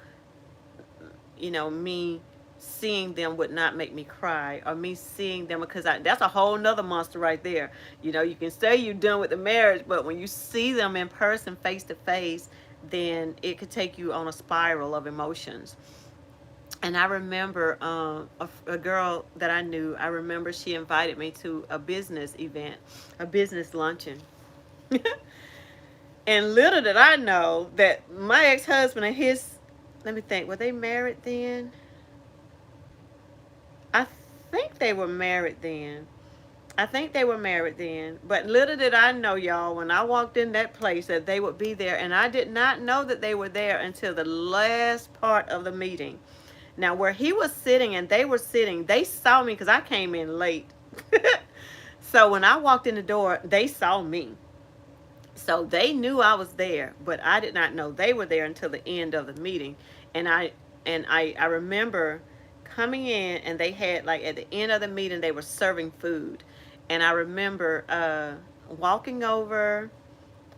me seeing them would not make me cry, or me seeing them, because that's a whole nother monster right there. You can say you're done with the marriage, but when you see them in person, face to face, then it could take you on a spiral of emotions. And I remember a girl that I knew, I remember she invited me to a business event, a business luncheon. And little did I know that my ex-husband and his, let me think, were they married then? I think they were married then. I think they were married then. But little did I know, y'all, when I walked in that place, that they would be there. And I did not know that they were there until the last part of the meeting. Now, where he was sitting and they were sitting, they saw me because I came in late. So when I walked in the door, they saw me. So they knew I was there, but I did not know they were there until the end of the meeting. And I remember coming in, and they had, like, at the end of the meeting, they were serving food. And I remember walking over,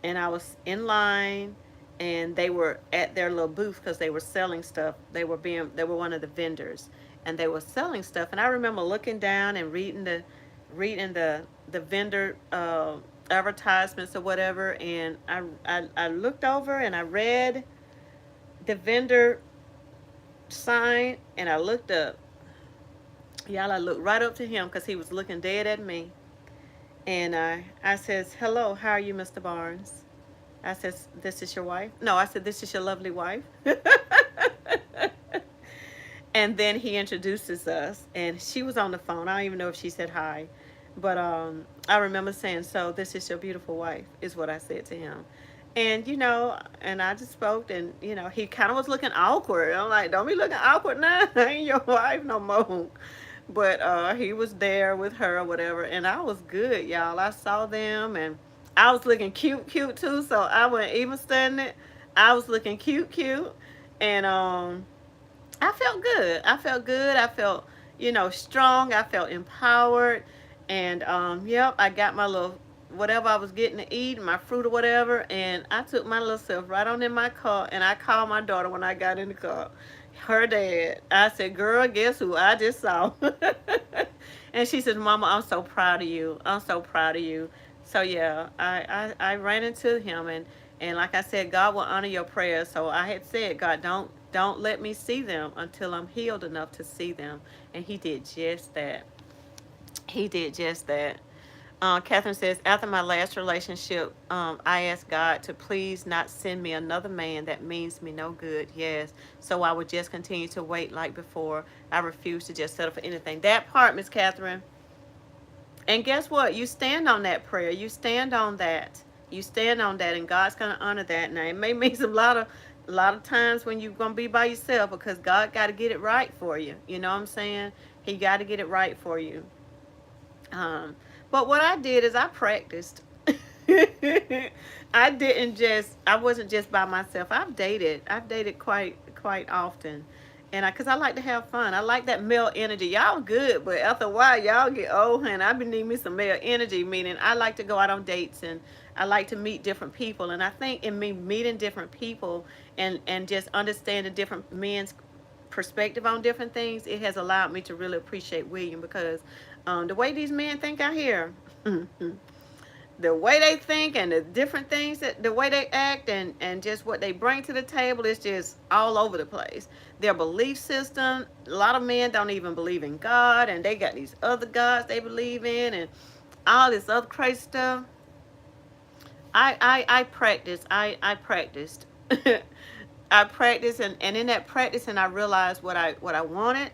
and I was in line, and they were at their little booth because they were selling stuff. They were one of the vendors, and they were selling stuff. And I remember looking down and reading the vendor advertisements or whatever. And I looked over and I read the vendor sign, and I looked up. Y'all, I looked right up to him because he was looking dead at me. And I says, hello, how are you, Mr. Barnes? I says, this is your wife? No, I said, this is your lovely wife. And then he introduces us, and she was on the phone. I don't even know if she said hi. But I remember saying, so this is your beautiful wife, is what I said to him. And I just spoke, and, he kind of was looking awkward. I'm like, don't be looking awkward now. I ain't your wife no more. But he was there with her or whatever, and I was good, y'all. I saw them, and I was looking cute, cute too, so I wasn't even studying it. I was looking cute, cute, and I felt good. I felt good. I felt, strong. I felt empowered. And yep, I got my little whatever I was getting to eat, my fruit or whatever, and I took my little self right on in my car, and I called my daughter when I got in the car. Her dad. I said, girl, guess who I just saw? And she said, Mama, I'm so proud of you. I'm so proud of you. So yeah, I ran into him, and like I said, God will honor your prayers. So I had said, God, don't let me see them until I'm healed enough to see them. And he did just that. He did just that. Catherine says, after my last relationship, I asked God to please not send me another man that means me no good. Yes. So I would just continue to wait like before. I refuse to just settle for anything. That part, Miss Catherine. And guess what? You stand on that prayer. You stand on that. You stand on that, and God's gonna honor that. Now it may mean a lot of times when you're gonna be by yourself, because God got to get it right for you. You know what I'm saying? He got to get it right for you. Um, but what I did is I practiced. I wasn't just by myself. I've dated quite often. And cause I like to have fun. I like that male energy. Y'all good, but after a while, y'all get old, and I've been needing me some male energy, meaning I like to go out on dates, and I like to meet different people. And I think in me meeting different people, and just understanding different men's perspective on different things, it has allowed me to really appreciate William, because the way these men think out here, the way they think, and the different things, that the way they act, and just what they bring to the table is just all over the place. Their belief system, a lot of men don't even believe in God, and they got these other gods they believe in, and all this other crazy stuff. I practiced. I practiced. I practiced, and in that practicing, I realized what I wanted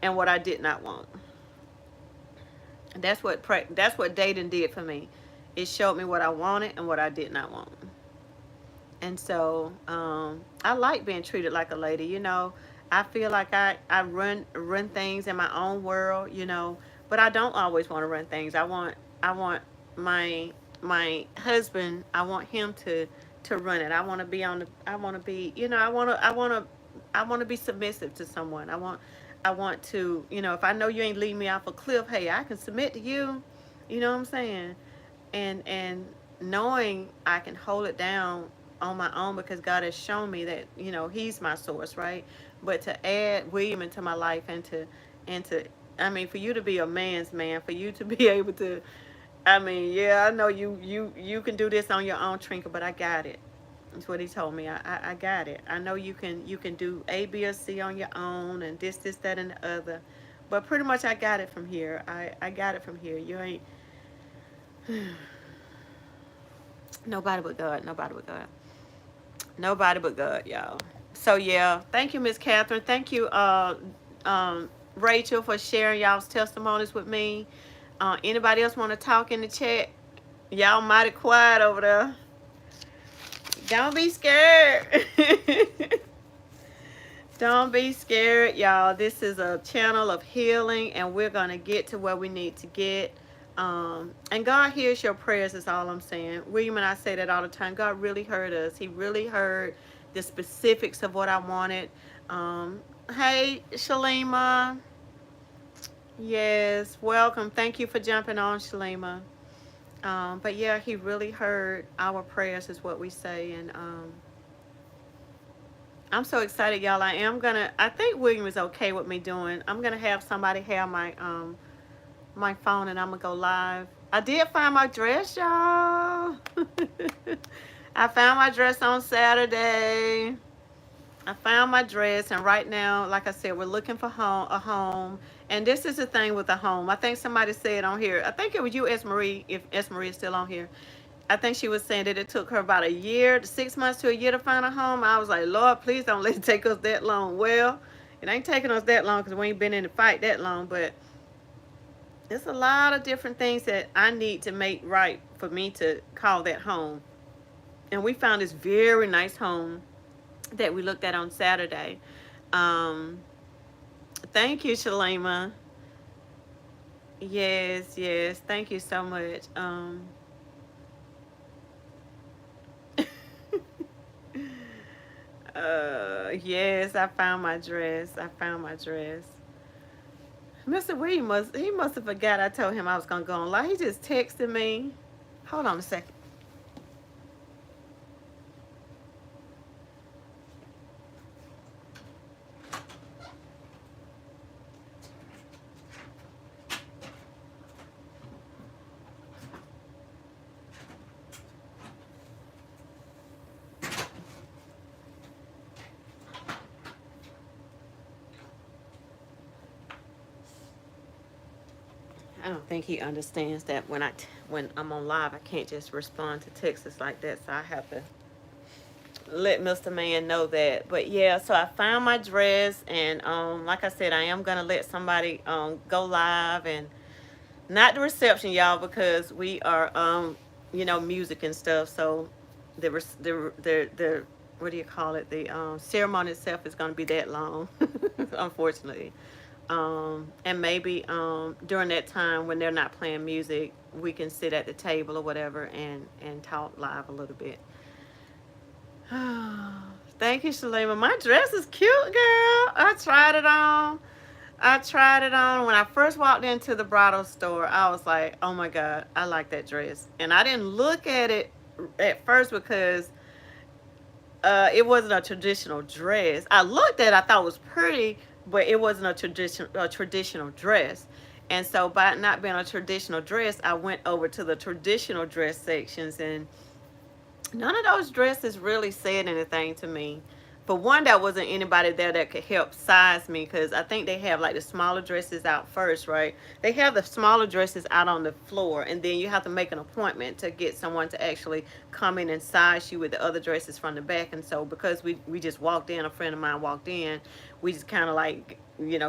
and what I did not want. That's what dating did for me. It showed me what I wanted and what I did not want. And so I like being treated like a lady. I feel like I run things in my own world. But I don't always want to run things. I want my husband. I want him to run it. I want to be. I want to be submissive to someone. I want to. If I know you ain't leading me off a cliff, hey, I can submit to you. You know what I'm saying? And knowing I can hold it down on my own because God has shown me that He's my source, right? But to add William into my life and to I mean, for you to be a man's man, for you to be able to, I mean, yeah, I know you can do this on your own, Trinka, but I got it. That's what he told me. I got it. I know you can do A, B, or C on your own, and this, that, and the other. But pretty much, I got it from here. I got it from here. You ain't nobody but God. Nobody but God. Nobody but God, y'all. So yeah, thank you, Miss Catherine. Thank you, Rachel, for sharing y'all's testimonies with me. Anybody else want to talk in the chat? Y'all mighty quiet over there. Don't be scared. Don't be scared, y'all. This is a channel of healing, and we're going to get to where we need to get. And God hears your prayers, is all I'm saying. William and I say that all the time. God really heard us. He really heard the specifics of what I wanted. Hey, Shalima. Yes, welcome. Thank you for jumping on, Shalima. But yeah, he really heard our prayers, is what we say. And I'm so excited, y'all. I think William is okay with me doing, I'm gonna have somebody have my phone, and I'm gonna go live. I did find my dress, y'all. I found my dress on Saturday. I found my dress, and right now, like I said, we're looking for a home. And this is the thing with a home. I think somebody said on here, I think it was you, S. Marie, if S. Marie is still on here. I think she was saying that it took her about a year, 6 months to a year to find a home. I was like, Lord, please don't let it take us that long. Well, it ain't taking us that long because we ain't been in the fight that long, but there's a lot of different things that I need to make right for me to call that home. And we found this very nice home that we looked at on Saturday. Thank you, Shalima. Yes, yes. Thank you so much. Yes, I found my dress. I found my dress. Mr. William must have forgot I told him I was gonna go on live. He just texted me. Hold on a second. I don't think he understands that when I'm on live, I can't just respond to texts like that. So I have to let Mr. Man know that. But yeah, so I found my dress, and like I said, I am gonna let somebody go live, and not the reception, y'all, because we are music and stuff. So the what do you call it? The ceremony itself is gonna be that long, unfortunately. And maybe during that time when they're not playing music, we can sit at the table or whatever and talk live a little bit. Thank you, Shalima. My dress is cute, girl. I tried it on. I tried it on. When I first walked into the bridal store, I was like, oh my God, I like that dress. And I didn't look at it at first because it wasn't a traditional dress. I looked at it, I thought it was pretty, but it wasn't a traditional dress. And so by not being a traditional dress, I went over to the traditional dress sections, and none of those dresses really said anything to me. For one, there wasn't anybody there that could help size me, because I think they have like the smaller dresses out first, right? They have the smaller dresses out on the floor, and then you have to make an appointment to get someone to actually come in and size you with the other dresses from the back. And so because we just walked in, a friend of mine walked in, we just kind of like,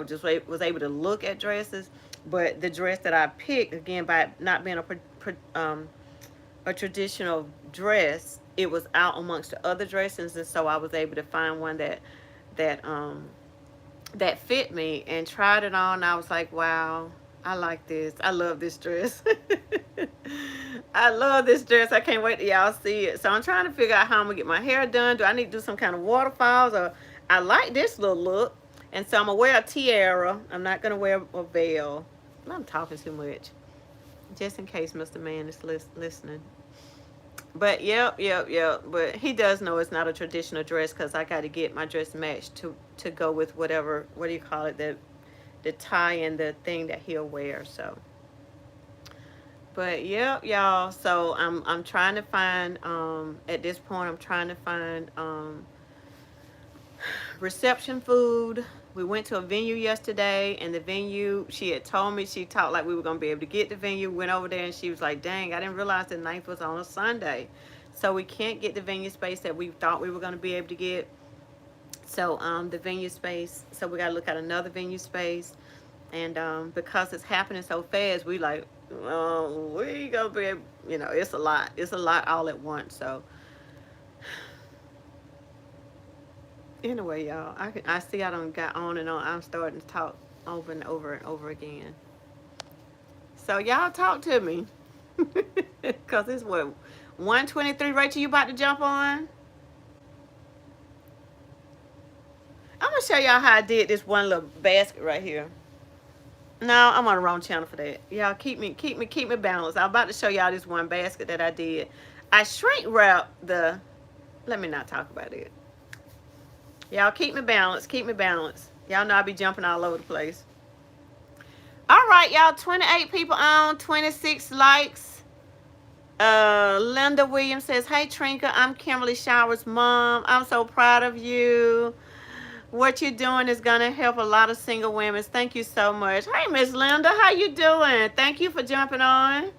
just was able to look at dresses. But the dress that I picked, again, by not being a traditional dress, it was out amongst the other dresses, and so I was able to find one that um that fit me and tried it on. I was like, wow, I like this. I love this dress. I love this dress. I can't wait till y'all see it. So I'm trying to figure out how I'm gonna get my hair done. Do I need to do some kind of waterfalls, or I like this little look, and so I'm gonna wear a tiara. I'm not gonna wear a veil. I'm talking too much, just in case Mr. Man is listening. But yep. But he does know it's not a traditional dress because I got to get my dress matched to go with whatever, what do you call it, the tie and the thing that he'll wear. So, but yep, y'all. So I'm trying to find at this point I'm trying to find reception food. We went to a venue yesterday, and the venue, she had told me, she talked like we were going to be able to get the venue. Went over there, and she was like, dang, I didn't realize the 9th was on a Sunday. So we can't get the venue space that we thought we were going to be able to get. So the venue space, so we got to look at another venue space. And because it's happening so fast, we like, we going to be able, it's a lot. It's a lot all at once. So anyway, y'all, I see I done got on and on. I'm starting to talk over and over and over again. So y'all talk to me. Because it's what, 1:23. Rachel, you about to jump on? I'm going to show y'all how I did this one little basket right here. No, I'm on the wrong channel for that. Y'all keep me balanced. I'm about to show y'all this one basket that I did. I shrink wrapped the, let me not talk about it. Y'all keep me balanced. Keep me balanced. Y'all know I be jumping all over the place. All right, y'all. 28 people on. 26 likes. Linda Williams says, hey, Trinka. I'm Kimberly Shower's mom. I'm so proud of you. What you're doing is going to help a lot of single women. Thank you so much. Hey, Miss Linda. How you doing? Thank you for jumping on.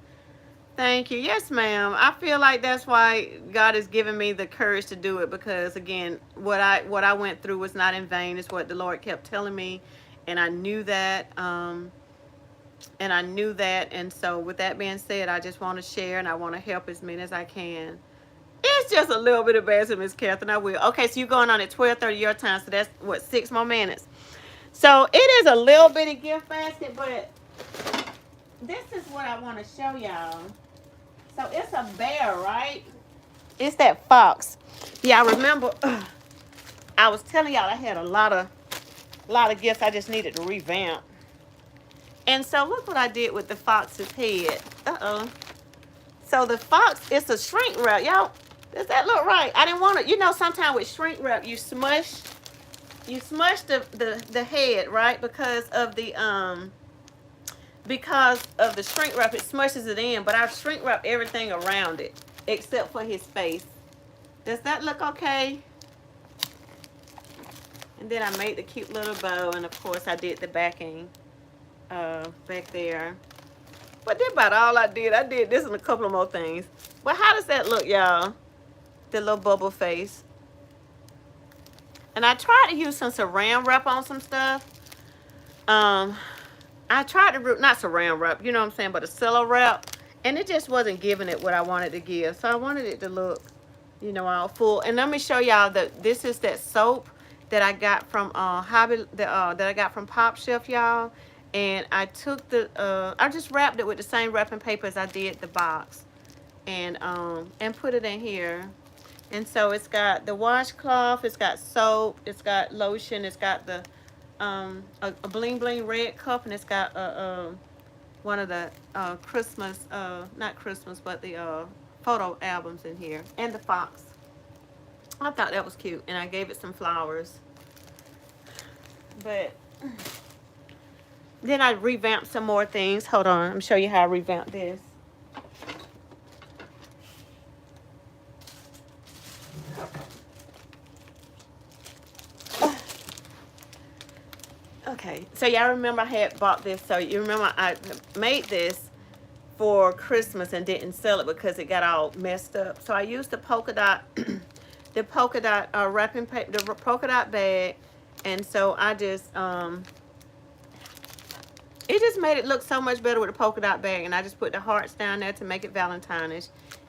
Thank you. Yes, ma'am. I feel like that's why God has given me the courage to do it, because again, what I went through was not in vain. It's what the Lord kept telling me, and I knew that. And so with that being said, I just want to share and I want to help as many as I can. It's just a little bit of basket, Miss Catherine. I will. Okay, so you're going on at 12:30 your time, so that's what, 6 more minutes. So it is a little bitty gift basket, but this is what I want to show y'all. So it's a bear, right? It's that fox. Yeah, I remember I was telling y'all I had a lot of gifts I just needed to revamp. And so look what I did with the fox's head. So the fox, it's a shrink wrap. Y'all, does that look right? I didn't want to, sometimes with shrink wrap you smush the head, right? Because of the shrink wrap, it smushes it in, but I've shrink wrapped everything around it except for his face. Does that look okay? And then I made the cute little bow, and of course I did the backing back there. But that's about all I did. I did this and a couple of more things. But how does that look, y'all? The little bubble face. And I tried to use some saran wrap on some stuff. I tried to, not saran wrap, you know what I'm saying, but a cello wrap. And it just wasn't giving it what I wanted to give. So I wanted it to look, all full. And let me show y'all that this is that soap that I got from that I got from Pop Chef, y'all. And I took I just wrapped it with the same wrapping paper as I did the box, and put it in here. And so it's got the washcloth, it's got soap, it's got lotion, it's got the a bling bling red cup, and it's got one of the Christmas, not Christmas, but the photo albums in here, and the fox. I thought that was cute, and I gave it some flowers. But then I revamped some more things. Hold on, I'm gonna show you how I revamped this. Okay, so y'all remember I had bought this. So you remember I made this for Christmas and didn't sell it because it got all messed up. So I used the polka dot, wrapping paper, the polka dot bag, and so I just It just made it look so much better with the polka dot bag. And I just put the hearts down there to make it Valentine-ish.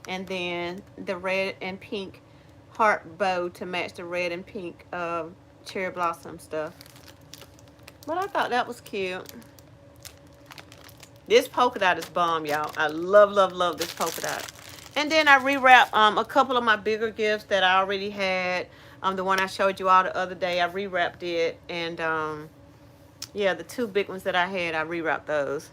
And then the red and pink heart bow to match the red and pink cherry blossom stuff. But I thought that was cute. This polka dot is bomb, y'all. I love, love, love this polka dot. And then I rewrapped a couple of my bigger gifts that I already had. The one I showed you all the other day, I rewrapped it. And yeah, the two big ones that I had, I rewrapped those.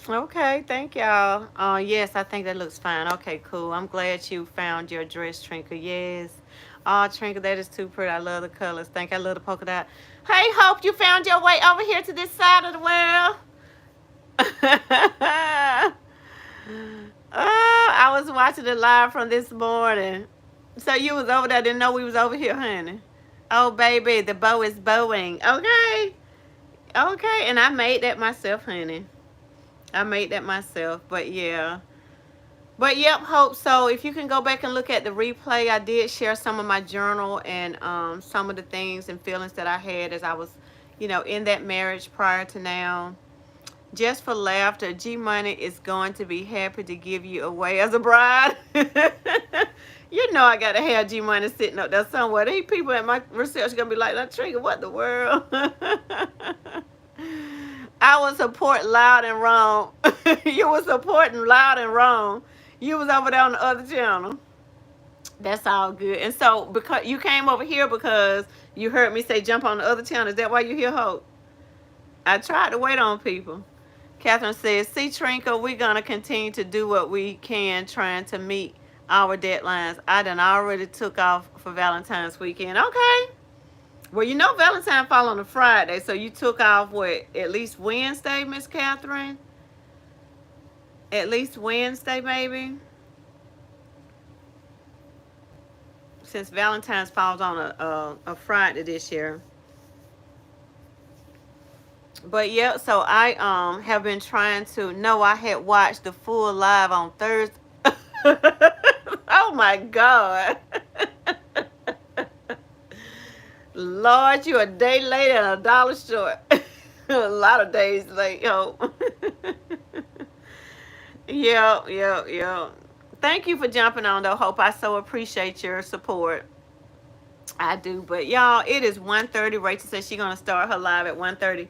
Okay, thank y'all. Yes, I think that looks fine. Okay, cool. I'm glad you found your dress, Trinka. Yes. Oh, Trinka, that is too pretty. I love the colors. I love the polka dot. Hey, Hope, you found your way over here to this side of the world. I was watching it live from this morning. So you was over there, didn't know we was over here, honey. Oh, baby, the bow is bowing. Okay. Okay, and I made that myself, honey. I made that myself, but yeah. But yep, Hope. So if you can go back and look at the replay, I did share some of my journal and some of the things and feelings that I had as I was, in that marriage prior to now. Just for laughter, G Money is going to be happy to give you away as a bride. You know I gotta have G Money sitting up there somewhere. These people at my reception gonna be like, Trinka, what the world? I was support loud and wrong. You was supporting loud and wrong. You was over there on the other channel. That's all good. And so because you came over here because you heard me say jump on the other channel. Is that why you here, Hope? I tried to wait on people. Catherine says, see, Trinka, we're going to continue to do what we can trying to meet our deadlines. I done already took off for Valentine's weekend. Okay. Well, Valentine fall on a Friday, so you took off, what, at least Wednesday, Miss Catherine? At least Wednesday, maybe? Since Valentine's falls on a Friday this year. But yeah, so I have been trying to know I had watched the full live on Thursday. Oh my God. Lord, you a day late and a dollar short. A lot of days late, yo. Yeah. Thank you for jumping on though, Hope. I so appreciate your support. I do. But y'all, it is 1:30. Rachel says she's gonna start her live at 1:30.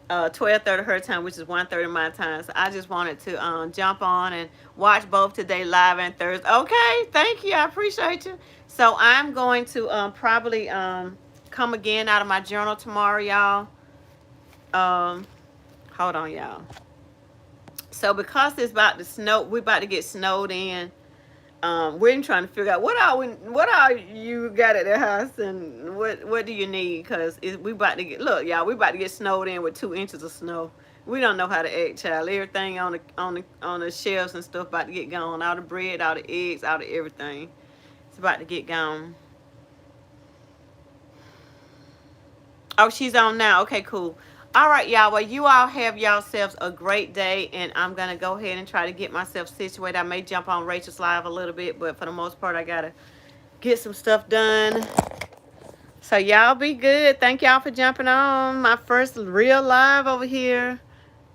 12:30 her time, which is 1:30 my time. So I just wanted to jump on and watch both today live and Thursday. Okay, thank you. I appreciate you. So I'm going to probably come again out of my journal tomorrow, y'all. Hold on, y'all. So because it's about to snow, we're about to get snowed in. We're trying to figure out what all you got at the house and what do you need, because we about to get, look y'all, we about to get snowed in with 2 inches of snow. We don't know how to act, child. Everything on the shelves and stuff about to get gone. All the bread, all the eggs, all the everything. It's about to get gone. Oh, she's on now. Okay, cool. All right, y'all. Well, you all have yourselves a great day, and I'm going to go ahead and try to get myself situated. I may jump on Rachel's live a little bit, but for the most part, I got to get some stuff done. So, y'all be good. Thank y'all for jumping on my first real live over here.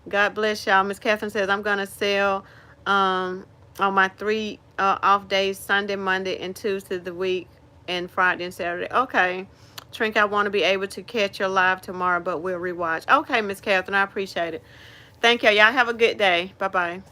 God bless y'all. Miss Catherine says, I'm going to sell on my 3 off days, Sunday, Monday, and Tuesday of the week, and Friday and Saturday. Okay. Trinka, I want to be able to catch your live tomorrow, but we'll rewatch. Okay, Miss Catherine, I appreciate it. Thank you. Y'all have a good day. Bye-bye.